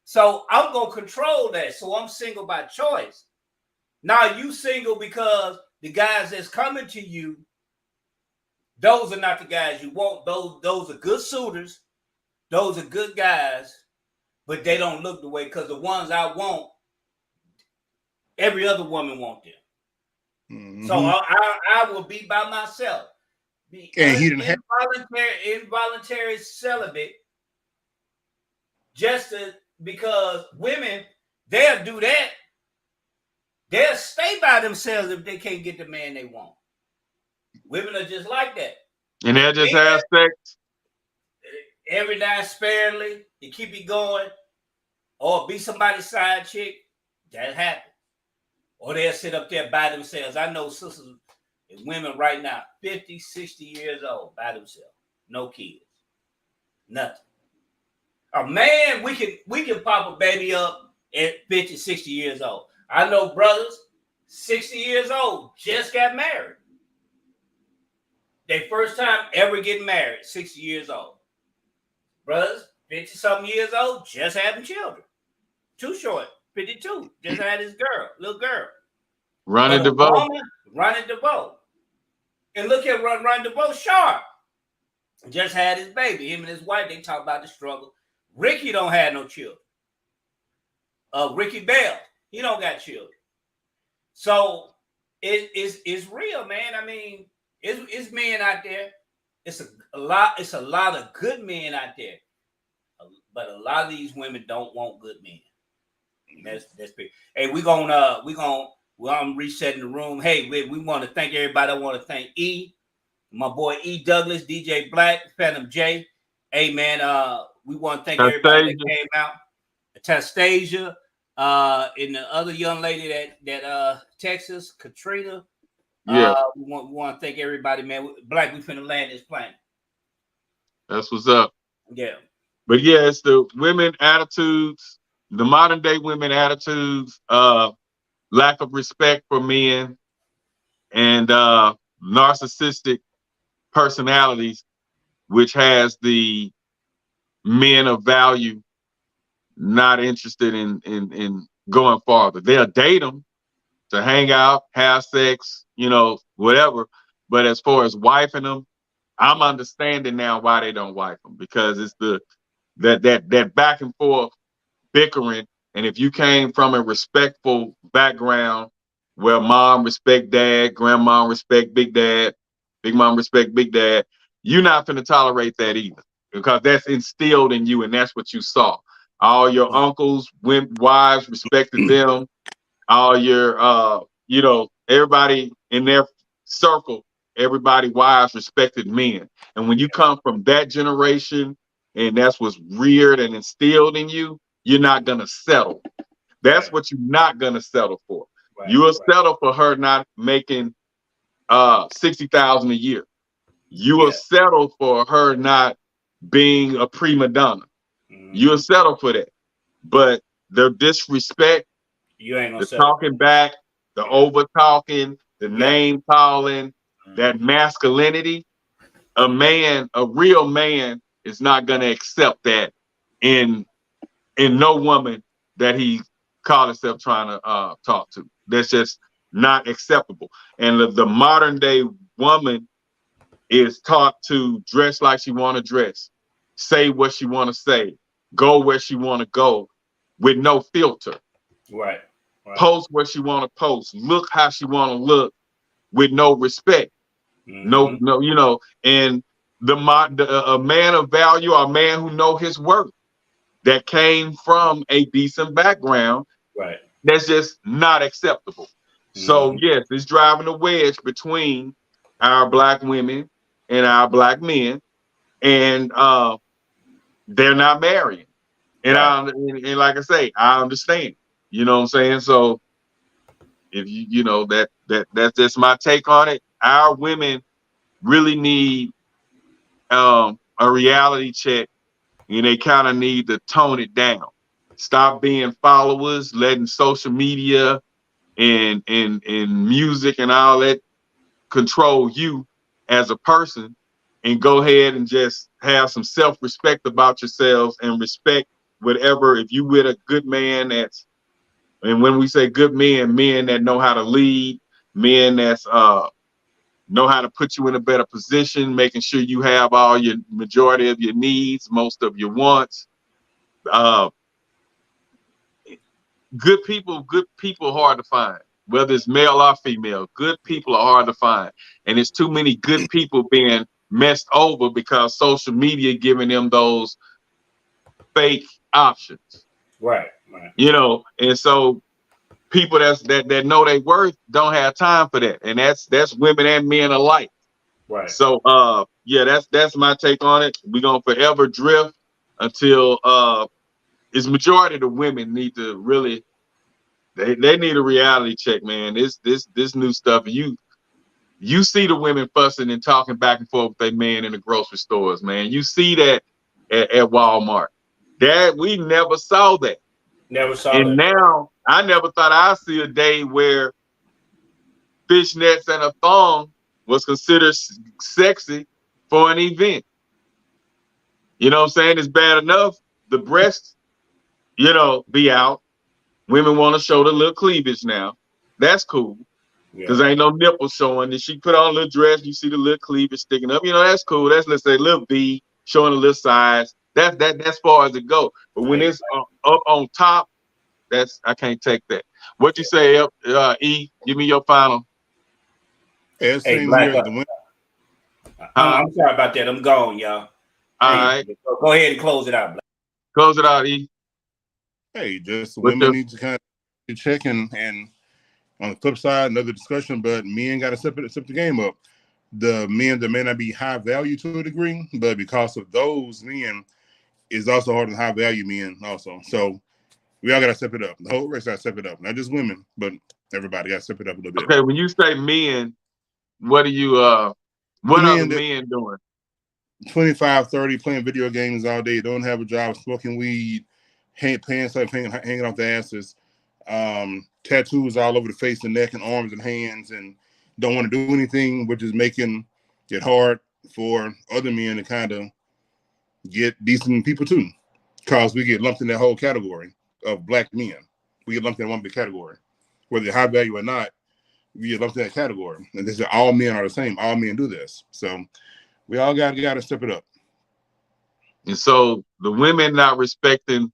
So I'm going to control that. So I'm single by choice. Now you single because the guys that's coming to you, those are not the guys you want. Those are good suitors. Those are good guys, but they don't look the way, because the ones I want, every other woman want them. Mm-hmm. So I will be by myself. And he didn't involuntary celibate, because women, they'll do that. They'll stay by themselves if they can't get the man they want. Women are just like that. And they'll just have sex every night sparingly to keep it going, or be somebody's side chick. That happens. Or they'll sit up there by themselves. I know sisters and women right now, 50, 60 years old, by themselves, no kids, nothing. A man, we can pop a baby up at 50, 60 years old. I know brothers, 60 years old, just got married. Their first time ever getting married, 60 years old. Brothers, 50-something years old, just having children. Too short, 52, just had his little girl. Ronnie DeVoe. Ronnie DeVoe. And look at Ronnie DeVoe, sharp. Just had his baby. Him and his wife, they talk about the struggle. Ricky don't have no children. Ricky Bell, he don't got children. So it's real, man. I mean, it's men out there. It's a lot of good men out there. But a lot of these women don't want good men. That's big. Hey, I'm resetting the room. Hey, we want to thank everybody. I want to thank my boy E. Douglas, DJ Black, Phantom J. Hey, man, we want to thank everybody that came out. Tastasia, and the other young lady that Texas, Katrina. Yeah. We want to thank everybody, man. Black, we finna land this plane. That's what's up. Yeah. But yeah, it's the women attitudes, the modern day women attitudes, lack of respect for men, and narcissistic personalities, which has the men of value not interested in going farther. They'll date them to hang out, have sex, you know, whatever. But as far as wifing them, I'm understanding now why they don't wife them, because it's that back and forth bickering. And if you came from a respectful background where mom respect dad, grandma respect big dad, big mom respect big dad, you're not going to tolerate that either, because that's instilled in you and that's what you saw. All your uncles, wives respected them. All your, you know, everybody in their circle, everybody wives respected men. And when you come from that generation and that's what's reared and instilled in you, you're not going to settle. That's what you're not going to settle for. You will settle for her not making $60,000 a year. You will settle for her not being a prima donna. You'll settle for that. But the disrespect, you ain't gonna the talking back, the over talking, the name calling, that masculinity, a real man is not gonna accept that in no woman that he called himself trying to talk to. That's just not acceptable. And the modern day woman is taught to dress like she want to dress, say what she want to say, go where she want to go with no filter. Right. Post what she want to post, look how she want to look with no respect. No, you know, and a man of value, a man who know his worth, that came from a decent background, right? That's just not acceptable. So yes, it's driving a wedge between our black women and our black men, and they're not marrying. And and like I say, I understand. You know what I'm saying? So if you know that's just my take on it. Our women really need a reality check, and they kind of need to tone it down. Stop being followers, letting social media and music and all that control you as a person, and go ahead and just have some self-respect about yourselves and respect whatever. If you with a good man, that's, and when we say good men that know how to lead, men that's know how to put you in a better position, making sure you have all your majority of your needs, most of your wants. Good people hard to find, whether it's male or female. Good people are hard to find, and it's too many good people being messed over because social media giving them those fake options. Right. You know, and so people that know their worth don't have time for that, and that's women and men alike. Right. So yeah, that's my take on it. We're gonna forever drift until it's majority of the women need to really, they need a reality check, man. This new stuff, you see the women fussing and talking back and forth with their man in the grocery stores, man. You see that at Walmart. That we never saw that. Never saw and that. Now I never thought I'd see a day where fishnets and a thong was considered sexy for an event. You know what I'm saying? It's bad enough the breasts, you know, be out. Women want to show the little cleavage now. That's cool. Because ain't no nipple showing. If she put on a little dress, you see the little cleavage sticking up. You know, that's cool. That's, let's say, a little V showing a little size. That's as far as it goes. But when it's up on top, I can't take that. What you say, E? Give me your final. Hey, I'm sorry about that. I'm gone, y'all. All right. Go ahead and close it out. Close it out, E. Hey, just women need to kind of check, and on the flip side, another discussion, but men got to step the game up. The men that may not be high value to a degree, but because of those men, it's also hard to high value men also. So we all got to step it up. The whole race got to step it up. Not just women, but everybody got to step it up a little bit. Okay, when you say men, what are you, what are the men doing? 25, 30, playing video games all day, don't have a job, smoking weed, hanging off the asses, tattoos all over the face and neck and arms and hands, and don't want to do anything, which is making it hard for other men to kind of get decent people too, because we get lumped in that whole category of black men. We get lumped in one big category. whether you're high value or not, you lump in that category. And they say all men are the same. All men do this. So we all got to step it up. And so the women not respecting,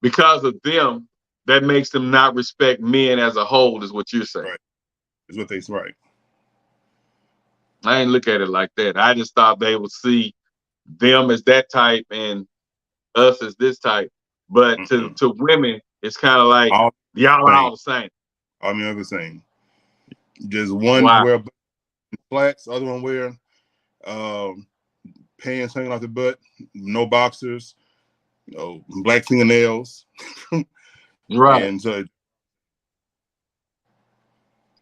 because of them, that makes them not respect men as a whole, is what you're saying. Right. Is what they say. Right. I ain't look at it like that. I just thought they would see them as that type and us as this type. But to women, it's kind of like y'all all the same. All men are the same. Just one wear flats, other one wear pants hanging off the butt, no boxers, black fingernails. Right. And so,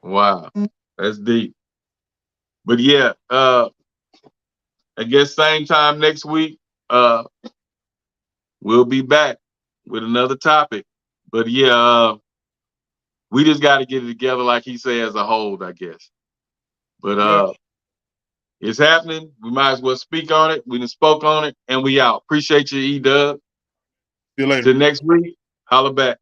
wow, that's deep. But yeah, I guess same time next week, we'll be back with another topic. But yeah, we just got to get it together, like he said, as a whole, I guess. But it's happening. We might as well speak on it. We done spoke on it, and we out. Appreciate you, E-Dub. See you later. Till next week, holla back.